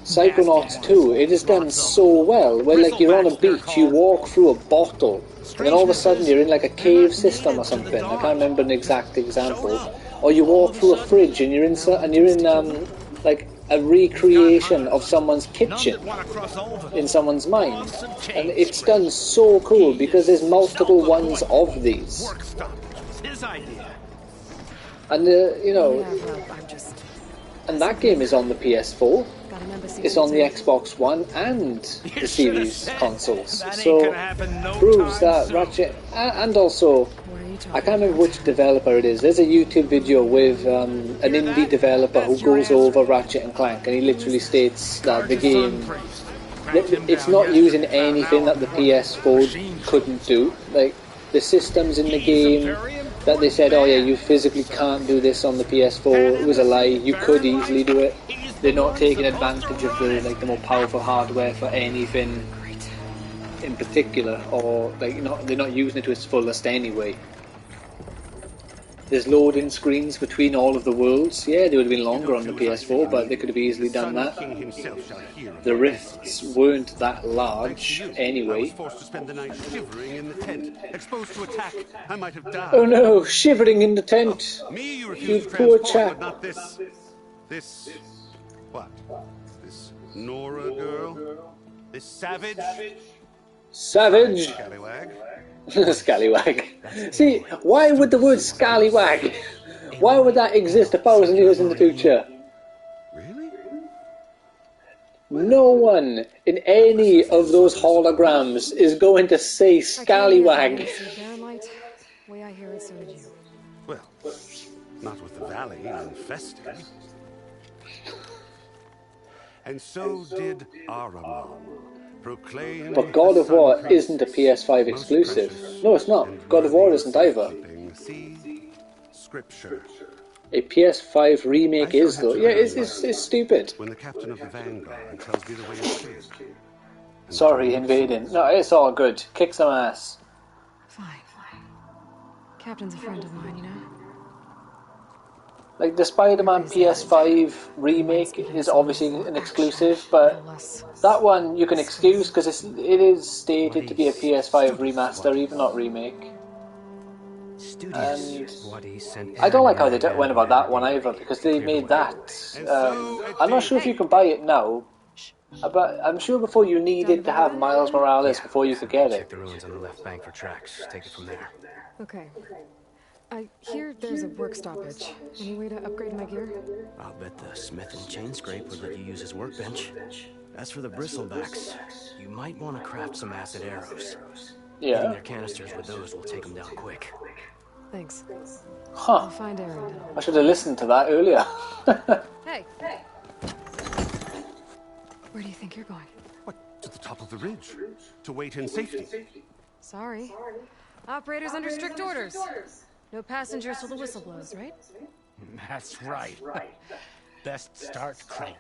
Psychonauts 2, it is done so well, where like you're on a beach, you walk through a bottle, and then all of a sudden you're in like a cave system or something. I can't remember an exact example. Or you walk through a fridge and you're in like a recreation of someone's kitchen in someone's mind, and it's done so cool because there's multiple ones of these, and you know, and that game is on the PS4, it's on the Xbox One and the Series consoles, so proves that Ratchet, and also I can't remember which developer it is. There's a YouTube video with an indie developer who goes over Ratchet and Clank, and he literally states that the game, it's not using anything that the PS4 couldn't do. Like, the systems in the game that they said, oh yeah, you physically can't do this on the PS4, it was a lie, you could easily do it. They're not taking advantage of the more powerful hardware for anything in particular, or like they're not using it to its fullest anyway. There's loading screens between all of the worlds. Yeah, they would have been longer on the PS4, but they could have easily done that. The rifts weren't that large anyway. Oh no, shivering in the tent! You poor chap. This what? This Nora girl? This savage? Savage? Scallywag? Scallywag. See, why would the word scallywag? Why would that exist 1,000 years in the future? Really? No one in any of those holograms is going to say scallywag. Way I hear it, so did you. Well, not with the valley infested. And so did Ahriman. Proclaim. But God of War isn't a PS5 exclusive. No, it's not. God of War isn't either. Scripture. A PS5 remake is though. Yeah, it's stupid. When the captain of the Vanguard tells me the way it is. Sorry, invading. No, it's all good. Kick some ass. Fine. Captain's a friend of mine, you know? Like, the Spider-Man PS5 remake is obviously an exclusive, but that one you can excuse because it is stated to be a PS5 remaster, even not remake. And I don't like how they went about that one either, because they made that. I'm not sure if you can buy it now, but I'm sure before you needed to have Miles Morales before you could get it. Check the ruins on the left bank for tracks. Take it from there. Okay. I hear there's a work stoppage. Any way to upgrade my gear? I'll bet the smith and chain scrape would let you use his workbench. As for the bristlebacks, you might want to craft some acid arrows. Yeah. Hitting their canisters with those will take them down quick. Thanks. Huh. I'll find Aaron. I should have listened to that earlier. Hey! Where do you think you're going? What? To the top of the ridge. To wait in safety. Sorry. Operator's under strict orders. No passengers till the whistle blows, right? That's right. Best start crank.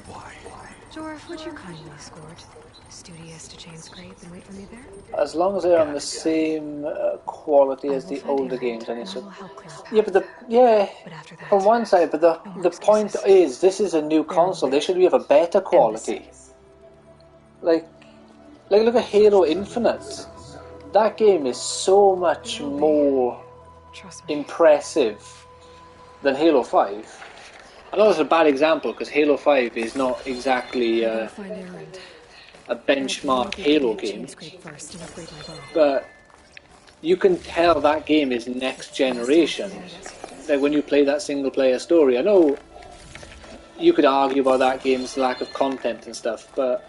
Why? Jorf, would you kindly escort Studious to chain scrape and wait for me there? As long as they're on the same quality as the older games, and it's yeah, but from one side, but the point is, this is a new console. They should be of a better quality. Like look at Halo Infinite. That game is so much more impressive than Halo 5. I know it's a bad example because Halo 5 is not exactly a benchmark Halo game, but you can tell that game is next generation. Like when you play that single player story, I know you could argue about that game's lack of content and stuff, but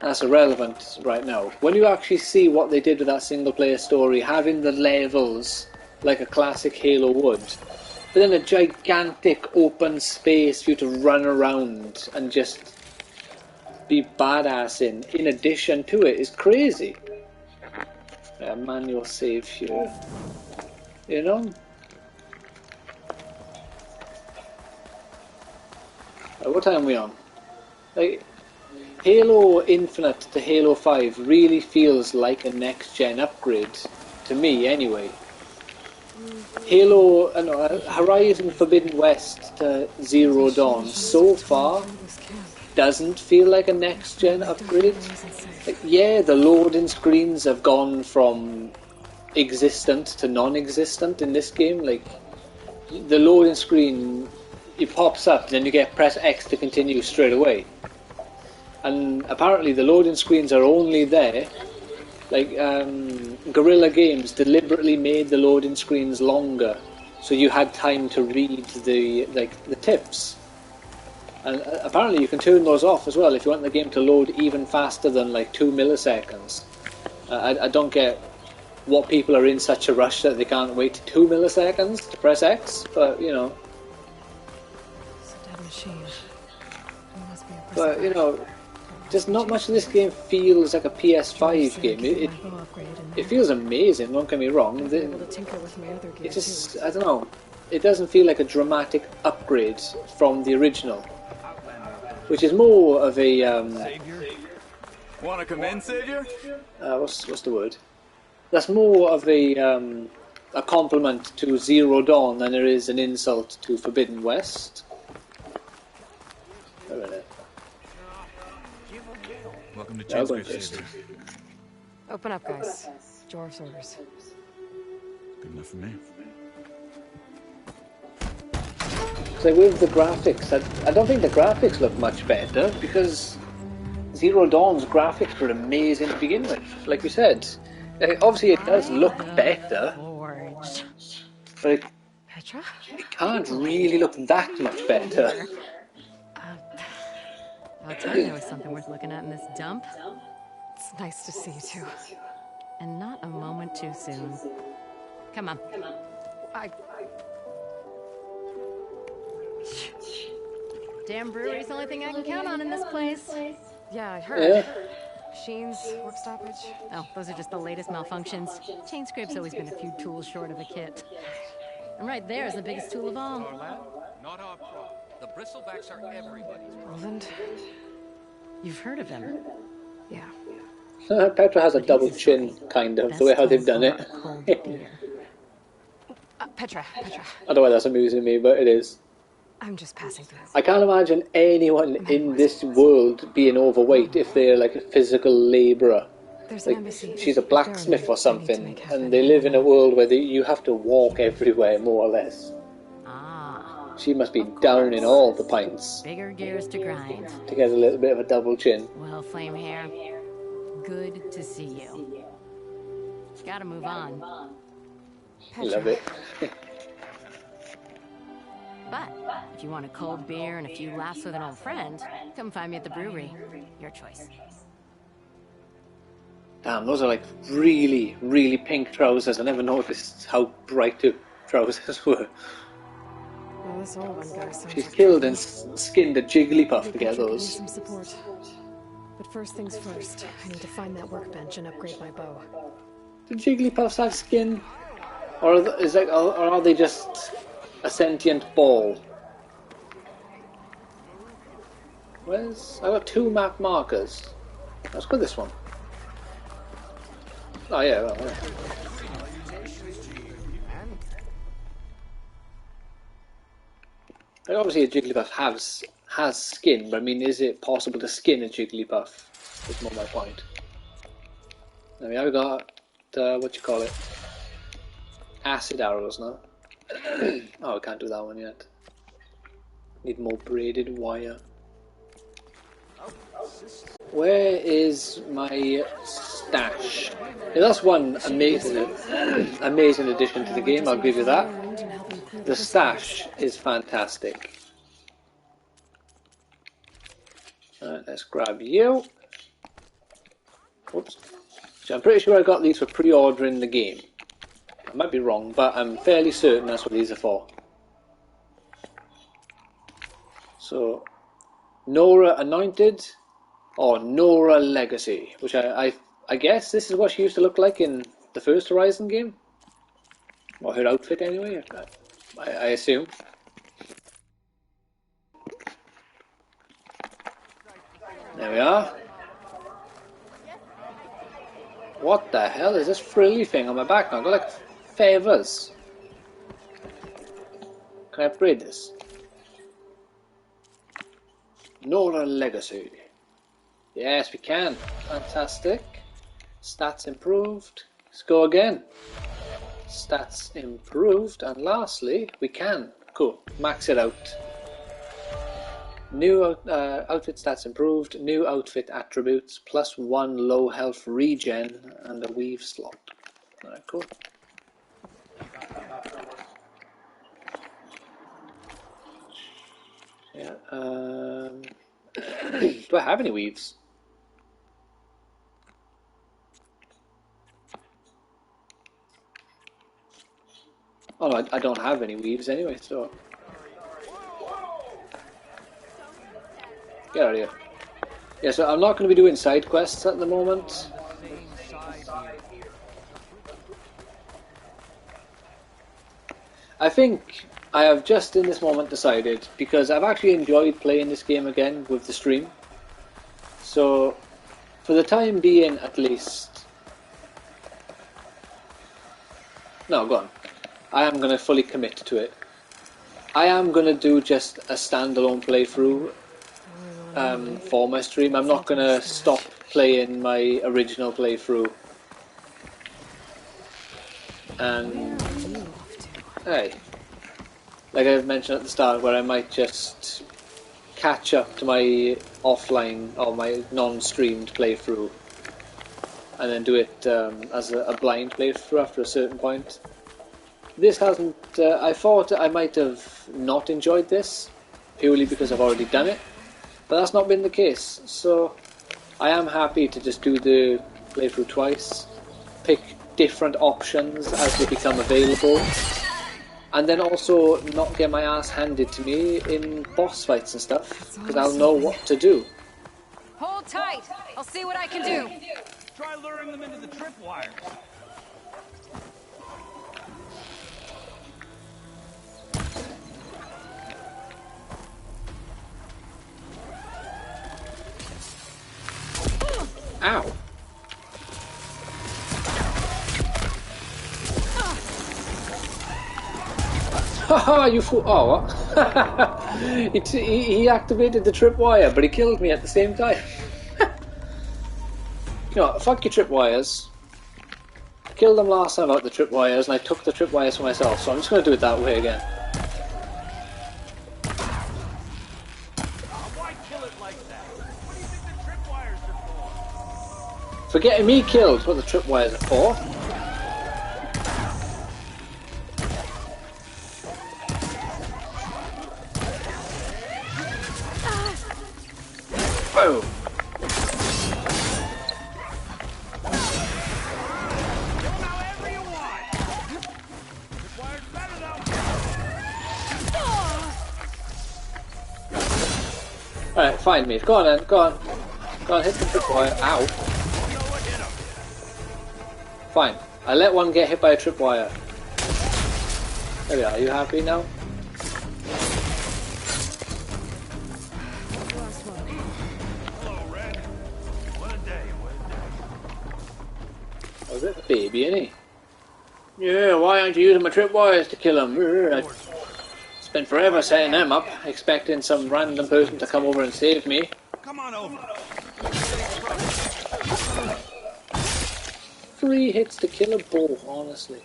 that's irrelevant right now. When you actually see what they did with that single player story, having the levels like a classic Halo would, but then a gigantic open space for you to run around and just be badass in addition to it is crazy. Manual save here. You know? What time are we on? Like, Halo Infinite to Halo 5 really feels like a next-gen upgrade, to me anyway. Horizon Forbidden West to Zero Dawn so far doesn't feel like a next-gen upgrade. Like, yeah, the loading screens have gone from existent to non-existent in this game. Like, the loading screen, it pops up, then you get press X to continue straight away. And apparently the loading screens are only there. Like, Guerrilla Games deliberately made the loading screens longer, so you had time to read the tips. And apparently you can turn those off as well if you want the game to load even faster than like 2 milliseconds. I don't get what people are in such a rush that they can't wait 2 milliseconds to press X, but you know. It's a dead machine. But you know, just not much of this game feels like a PS5 game. It feels amazing, don't get me wrong. It just, I don't know, it doesn't feel like a dramatic upgrade from the original, which is more of a Savior? Wanna come in, Savior? what's the word? That's more of a compliment to Zero Dawn than there is an insult to Forbidden West. Wait a minute. Welcome to Chainscript, Savior. Open up, guys. Jorf's orders. Good enough for me. So with the graphics, I don't think the graphics look much better, because Zero Dawn's graphics were amazing to begin with. Like you said, obviously it does look better, but Petra? it can't really look that much better. I'll tell you there was something worth looking at in this dump. It's nice to see you too. And not a moment too soon. Come on. Damn brewery's the only thing I can count on in this place. Yeah, I heard. Yeah. Machines, work stoppage. Oh, those are just the latest malfunctions. Chainscrape's always been a few tools short of a kit. And right there is the biggest tool of all. Not our problem. The bristlebacks are everybody's problem. Roland? You've heard of him? Yeah. Petra has a double chin, kind of, the way how they've done it. Petra. I don't know why that's amusing me, but it is. I'm just passing through. I can't imagine anyone in this world being overweight if they're like a physical labourer. Like, she's a blacksmith or something, and they live in a world where you have to walk everywhere, more or less. She must be down in all the pints. Bigger gears to grind. To get a little bit of a double chin. Well, Flame Hair, good to see you. Gotta move on. Love it. But if you want a cold beer and a few laughs with an old friend, come find me at the brewery. Your choice. Damn, those are like really, really pink trousers. I never noticed how bright the trousers were. Well, this old one guy sounds She's killed and skinned a Jigglypuff to get those. Some support. But first things first, I need to find that workbench and upgrade my bow. Do Jigglypuffs have skin? Or are they just a sentient ball? Where's... I got 2 map markers. Let's go this one. Oh yeah, well, yeah. Like, obviously a Jigglypuff has skin, but I mean, is it possible to skin a Jigglypuff? Is more my point. There we have got what you call it? Acid arrows now. Oh, I can't do that one yet. Need more braided wire. Where is my stash? Yeah, that's one amazing addition to the game, I'll give you that. The stash is fantastic. Alright, let's grab you. Whoops. So I'm pretty sure I got these for pre-ordering the game. I might be wrong, but I'm fairly certain that's what these are for. So, Nora Anointed, or Nora Legacy, which I guess this is what she used to look like in the first Horizon game. Or her outfit anyway, I assume. There we are. What the hell is this frilly thing on my back now? I've got like feathers. Can I upgrade this? Nora Legacy. Yes, we can. Fantastic. Stats improved. Let's go again. Stats improved. And lastly, we can. Cool. Max it out. New outfit stats improved. New outfit attributes. +1 low health regen. And a weave slot. Alright, cool. Yeah, do I have any weaves? Oh, no, I don't have any weaves anyway, so... Get out of here. Yeah, so I'm not going to be doing side quests at the moment. I think I have just in this moment decided, because I've actually enjoyed playing this game again with the stream. So, for the time being at least... No, go on. I am going to fully commit to it. I am going to do just a standalone playthrough for my stream. I'm not going to stop playing my original playthrough. And... Hey. Like I've mentioned at the start, where I might just catch up to my offline or my non-streamed playthrough and then do it as a blind playthrough after a certain point. This hasn't... I thought I might have not enjoyed this purely because I've already done it, but that's not been the case. So I am happy to just do the playthrough twice, pick different options as they become available, and then also not get my ass handed to me in boss fights and stuff, because I'll know what to do. Hold tight. I'll see what I can do. Try luring them into the tripwires. Ow! Haha, you fool! Oh, what? he activated the tripwire, but he killed me at the same time. You know, fuck your tripwires. I killed them last time out the tripwires, and I took the tripwires for myself, so I'm just going to do it that way again. Why kill it like that? What do you think the tripwires are for? For getting me killed, what the tripwires are for. Boom! Alright, find me. Go on then, go on. Go on, hit the tripwire. Ow. Fine. I let one get hit by a tripwire. There we are. Are you happy now? slow. Hello, Red. What a day, what a day. Was it a baby, innit? Yeah, why aren't you using my tripwires to kill him? I spent forever setting them up, expecting some random person to come over and save me. Come on over. 3 hits to kill a bull, honestly.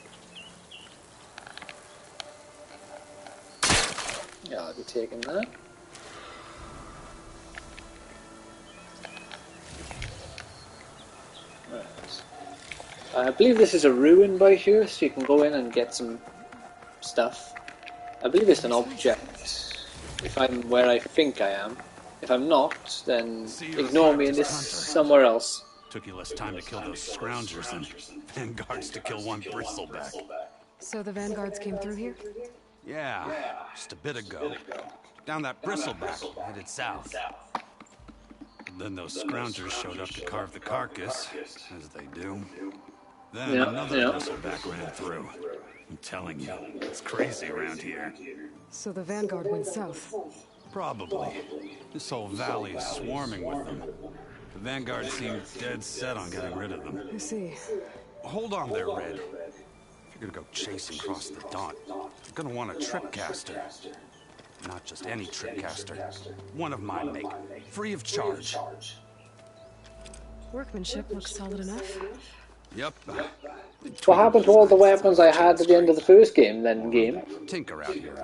Yeah, I'll be taking that. Right. I believe this is a ruin by here, so you can go in and get some stuff. I believe it's an object, if I'm where I think I am. If I'm not, then ignore me and this somewhere else. Took you less time to kill those scroungers than vanguards to kill one bristleback. So the vanguards came through here? Yeah, just a bit ago. Down that bristleback, headed south. Then those scroungers showed up to carve the carcass, as they do. Then another bristleback ran through. I'm telling you, it's crazy around here. So the vanguard went south? Probably. This whole valley is swarming with them. The vanguard seemed dead set on getting rid of them. I see. Hold on there, Red. If you're gonna go chasing across the dawn, you're gonna want a tripcaster. Not just any tripcaster. One of my make, free of charge. Workmanship looks solid enough. Yep. What happened to all the weapons I had at the end of the first game, Tinker out here,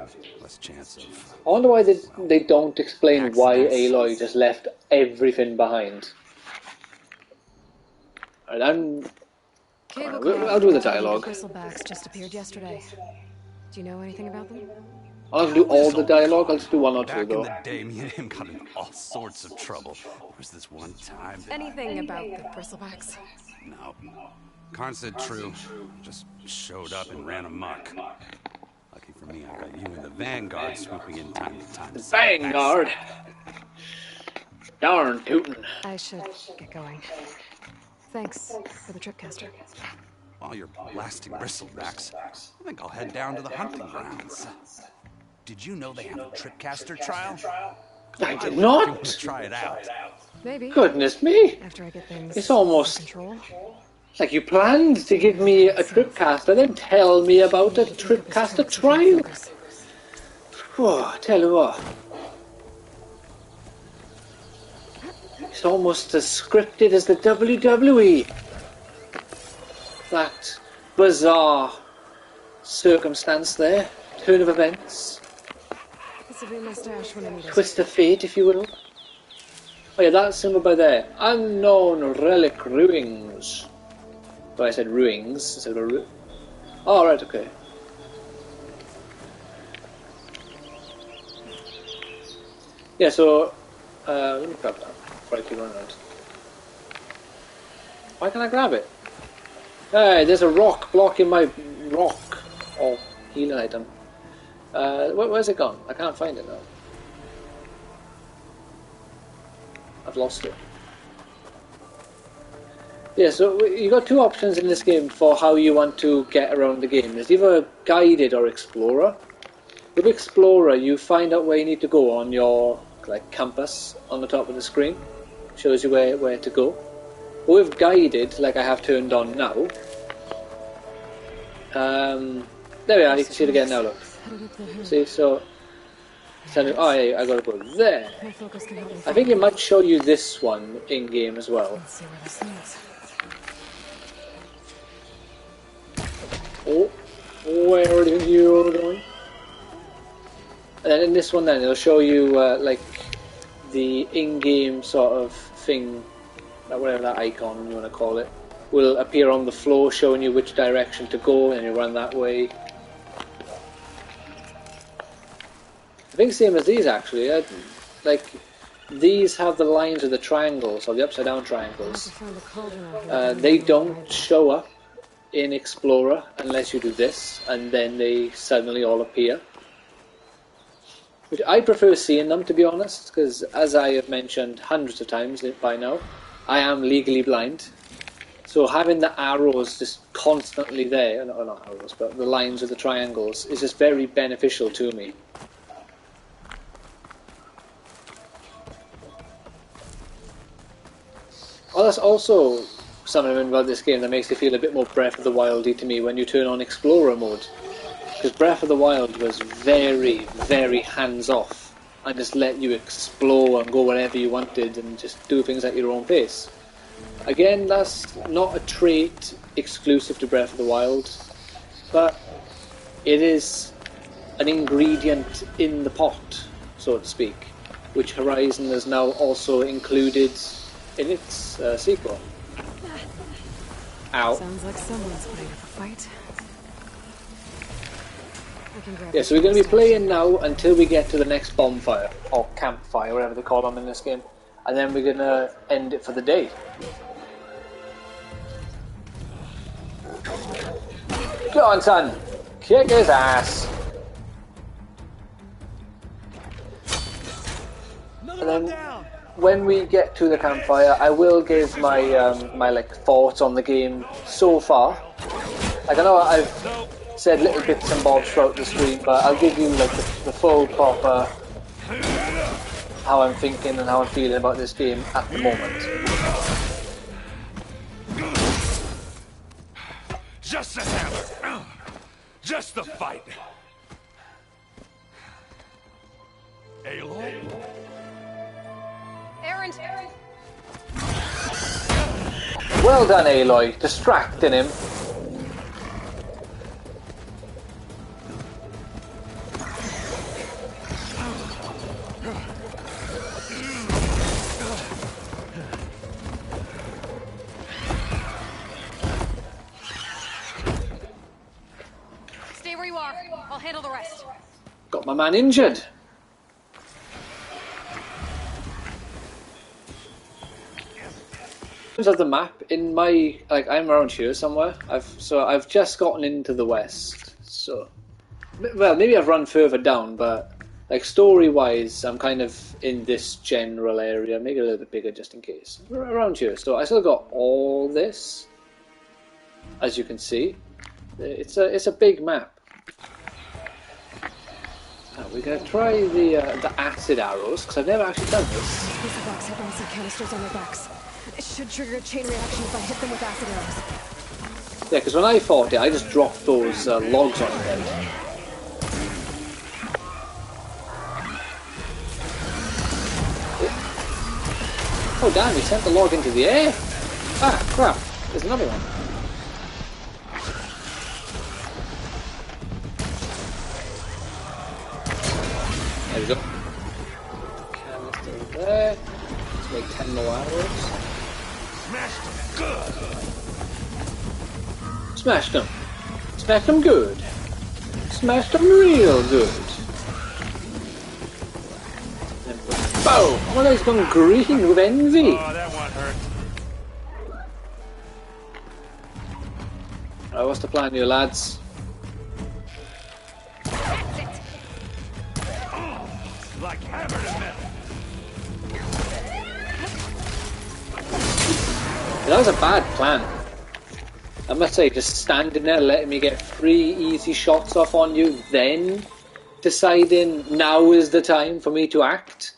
less chance of... I wonder why they don't explain why Aloy just left everything behind. Alright, I'll do the dialogue. Bristlebacks just appeared yesterday. Do you know anything about them? I'll have to do all the dialogue, I'll just do one or two though. Back in the day, me and him got in all sorts of trouble. There was this one time that Anything about the Bristlebacks? No. Karn said true. Just showed up and ran amok. Lucky for me, I got you and the Vanguard swooping in time to time. Vanguard! Darn tootin'. I should get going. Thanks for the tripcaster. While you're blasting bristlebacks, I think I'll head down to the hunting grounds. Did you know they have a tripcaster trial? I did not! Try it out. Maybe. Goodness me! After I get things it's almost control. Like you planned to give me a tripcaster, then tell me about a tripcaster trial. Whoa, tell you what. It's almost as scripted as the WWE. That bizarre circumstance there. Turn of events. This will be my stash when I need it. Twist of fate, if you will. Oh yeah, that symbol by there. Unknown relic ruins. Oh, I said ruins instead of oh, right, okay. Yeah, so let me grab that before I keep running around. Why can't I grab it? Hey, there's a rock blocking my rock or healing item. Where's it gone? I can't find it now. I've lost it. Yeah, so you got two options in this game for how you want to get around the game. There's either guided or explorer. With explorer, you find out where you need to go on your compass on the top of the screen. Shows you where to go. But with guided, like I have turned on now, there we are. You can see it again now. Look. See, so. Oh yeah, I gotta go there. I think it might show you this one in game as well. Oh, where are you going? And then in this one, then it'll show you like the in-game sort of thing, whatever that icon you want to call it, will appear on the floor, showing you which direction to go, and you run that way. I think same as these actually. Like these have the lines of the triangles, or the upside down triangles. They don't show up in Explorer unless you do this, and then they suddenly all appear. Which I prefer seeing them, to be honest, because as I have mentioned hundreds of times by now, I am legally blind. So having the arrows just constantly there, not arrows, but the lines of the triangles, is just very beneficial to me. Well, that's also something about this game that makes it feel a bit more Breath of the Wildy to me when you turn on Explorer mode. Because Breath of the Wild was very, very hands-off and just let you explore and go wherever you wanted and just do things at your own pace. Again, that's not a trait exclusive to Breath of the Wild, but it is an ingredient in the pot, so to speak, which Horizon has now also included in its sequel. Ow. Sounds like someone's putting up a fight. Yeah, so we're going to be playing now until we get to the next bonfire, or campfire, whatever they call them in this game, and then we're going to end it for the day. Go on, son! Kick his ass! And then, when we get to the campfire, I will give my my thoughts on the game so far. Like, I know I've said little bits and bobs throughout the stream, but I'll give you the full proper how I'm thinking and how I'm feeling about this game at the moment. Just the hammer. Just the fight. Aloy? Aaron! Well done, Aloy, distracting him. Stay where you are. I'll handle the rest. Got my man injured. Of the map in my I'm around here somewhere. I've just gotten into the west. So, well, maybe I've run further down, but story wise, I'm kind of in this general area. Make it a little bit bigger just in case. Around here, so I still got all this. As you can see, it's a big map. We're gonna try the acid arrows because I've never actually done this. These box have acid canisters on their backs. It should trigger a chain reaction if I hit them with acid arrows. Yeah, because when I fought it, I just dropped those logs on them. Oh damn, he sent the log into the air! Ah, crap, there's another one. There we go. Canister there. Let's make 10 more arrows. Smashed them good. Smashed them. Smashed them good. Smashed them real good. Then boom! Oh, he's gone green with envy. Oh, that one hurt. Alright, what's the plan here, lads? Like hammer to metal. That was a bad plan. I must say, just standing there letting me get 3 easy shots off on you, then deciding now is the time for me to act.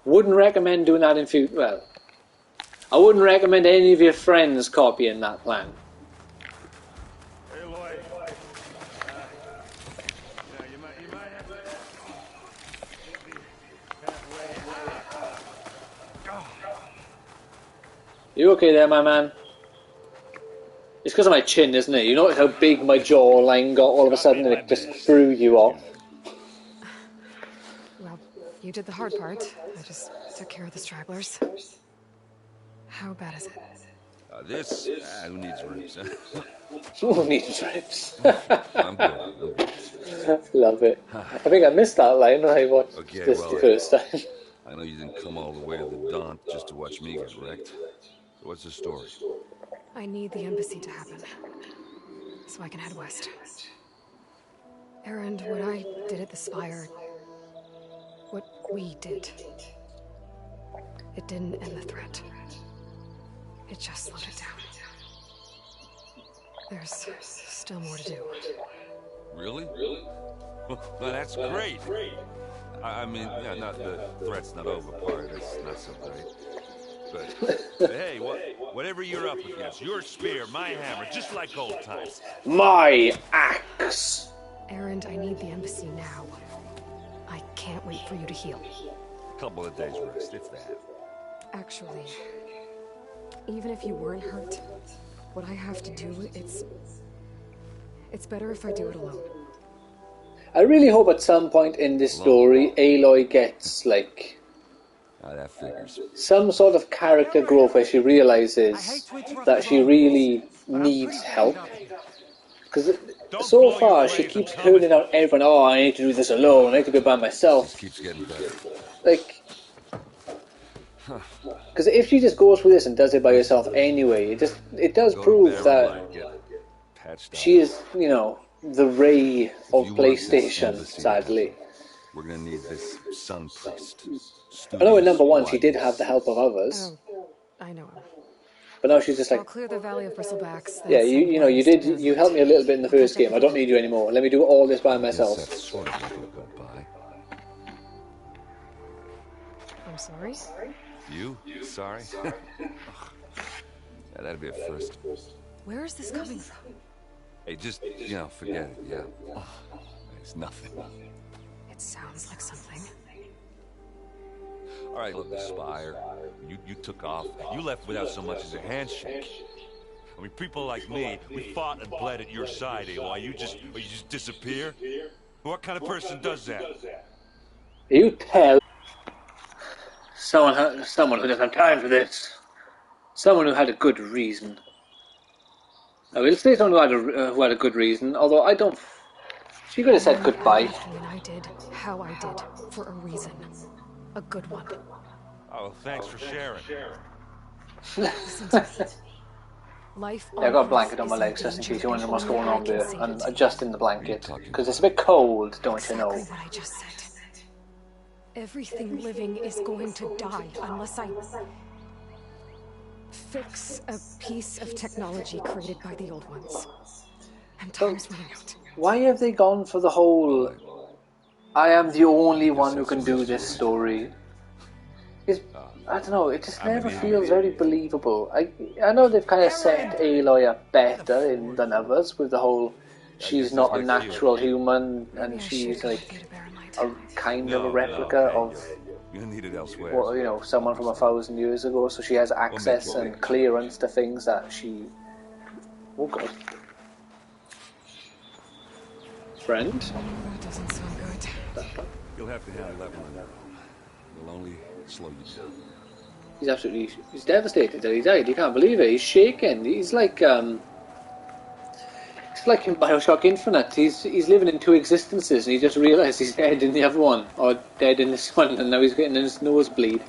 Wouldn't recommend doing that in future. Well, I wouldn't recommend any of your friends copying that plan. Aloy. You might have to... You okay there, my man? It's because of my chin, isn't it? You notice how big my jawline got all of a sudden and it just threw you off? Well, you did the hard part. I just took care of the stragglers. How bad is it? Who needs ribs? Who needs ribs? I'm good. Love it. I think I missed that line when I watched this the first time. I know you didn't come all the way to the Daunt just to watch me get wrecked. So what's the story? I need the embassy to happen, so I can head west. Aaron, what I did at the Spire, what we did, it didn't end the threat. It just slowed it down. There's still more to do. Really? Well, that's great. I mean, yeah, not the threat's not over part. It's not so great. But hey, whatever you're up against, your spear, my hammer, just like old times. My axe. Errand, I need the embassy now. I can't wait for you to heal. A couple of days rest, if that. Actually, even if you weren't hurt, what I have to do, it's better if I do it alone. I really hope at some point in this story, Aloy gets, like, that figures. some sort of character growth where she realizes that she really needs help. Because so far, she keeps turning out everyone, oh, I need to do this alone, I need to do it by myself. It keeps getting better. Like, because if she just goes through this and does it by herself anyway, it does prove that she is, you know, the Ray of PlayStation, sadly. We're gonna need this sun priest. I know in number 1 she did have the help of others. Oh, I know him. But now she's just like, I'll clear the Valley of Bristlebacks. yeah, you helped me a little bit in the first game. I don't need you anymore. Let me do all this by myself. That's sort of like a goodbye. I'm sorry? You? Sorry? Yeah, that'd be a first. Where is this coming from? Hey, just, forget it, yeah. Oh, it's nothing. It sounds like something. All right, look, Spire, you took off. You left without so much as a handshake. I mean, people like me, we fought and bled at your side, Aloy. You just disappear? What kind of person does that? You tell someone who doesn't have time for this. Someone who had a good reason. I will say someone who had a good reason, although I don't... She could have said goodbye. When I did, how I did, for a reason. A good one. Oh, thanks for sharing. Listen to me. Life Yeah, I got a blanket on my legs just in case you're wondering what's going on there. I'm adjusting the blanket because it's a bit cold, don't you know? Exactly what I just said. Everything living is going to die unless I fix a piece of technology created by the old ones. And time's running out. Why have they gone for the whole I am the only one who can do this story? I don't know, it just never feels very believable. I know they've kind of set Aloy up better than others with the whole she's not a natural human and she's like a kind of a replica of someone from 1,000 years ago, so she has access and clearance to things that she... Oh god. Friend? That doesn't sound good. You'll have to handle that one on your own. It'll only slow you down. He's devastated that he died. He can't believe it. He's shaking. He's like in Bioshock Infinite. He's living in 2 existences and he just realised he's dead in the other one, or dead in this one, and now he's getting his nosebleed.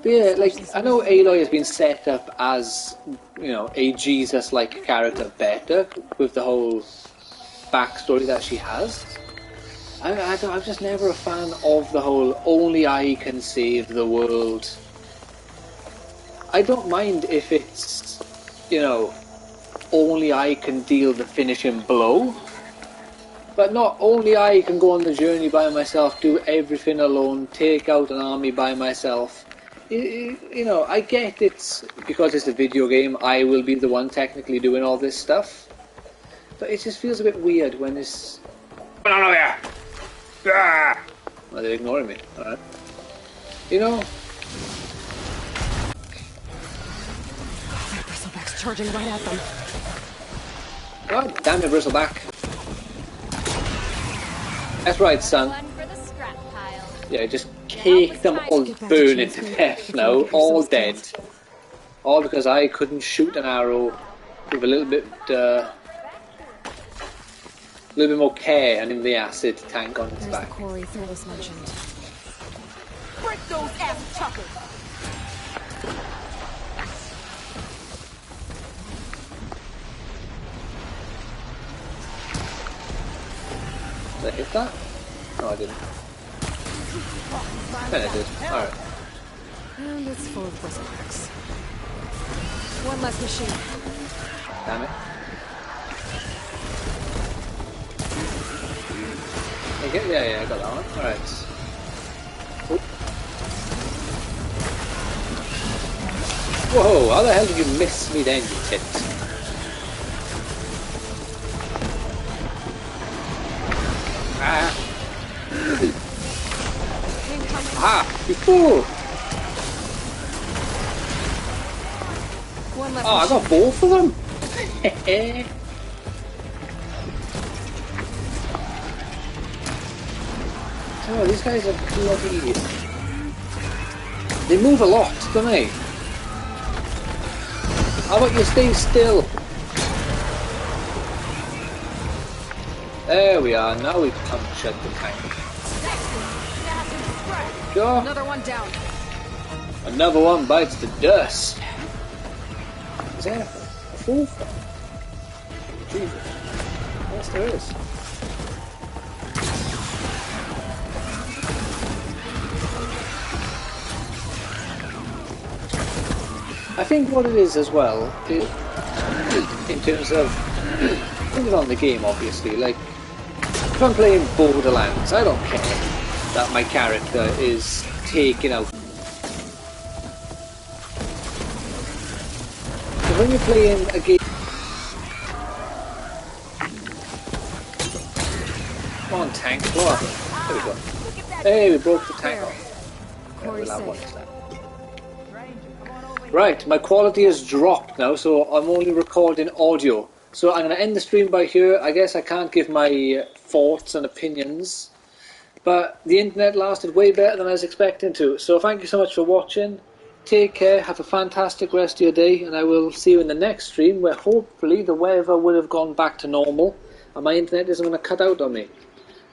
But yeah, like, I know Aloy has been set up as, a Jesus-like character better with the whole backstory that she has. I'm just never a fan of the whole only I can save the world. I don't mind if it's, only I can deal the finishing blow, but not only I can go on the journey by myself, do everything alone, take out an army by myself. I get it's because it's a video game, I will be the one technically doing all this stuff, but it just feels a bit weird when it's... Come on over here! Ah! Well, they're ignoring me. Alright. Bristleback's charging right at them. God damn it, Bristleback. That's right, son. Yeah, just cake them all burning to death now, all dead. All because I couldn't shoot an arrow with a little bit more care and in the acid tank on its back. The quarry Thurles mentioned. Break those ass chuckers! Did I hit that? No, I didn't. Then I did. Alright. And it's full of Bristlebacks. One less machine. Damn it. Yeah, I got that one. Alright. Whoa, how the hell did you miss me then, you tit? Ah. Ah, you fool! One left. Oh, I got both of them! Oh, these guys are bloody... They move a lot, don't they? How about you stay still? There we are, now we've punctured the tank. Go. Another one down. Another one bites the dust. Is that a fourth one? Jesus. Yes, there is. I think what it is as well, in terms of, depending on the game obviously, like, if I'm playing Borderlands, I don't care that my character is taken out. But when you're playing a game... Come on tank, blow up. There we go. Hey, we broke the tank off. Yeah, we'll have one of that. Right, my quality has dropped now, so I'm only recording audio. So I'm going to end the stream by here. I guess I can't give my thoughts and opinions, but the internet lasted way better than I was expecting to. So thank you so much for watching. Take care, have a fantastic rest of your day, and I will see you in the next stream where hopefully the weather will have gone back to normal and my internet isn't going to cut out on me.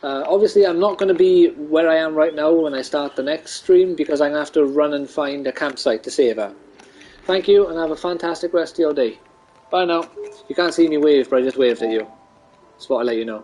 Obviously I'm not going to be where I am right now when I start the next stream because I'm going to have to run and find a campsite to save at. Thank you, and have a fantastic rest of your day. Bye now. You can't see me wave, but I just waved at you. Just thought I'd let you know.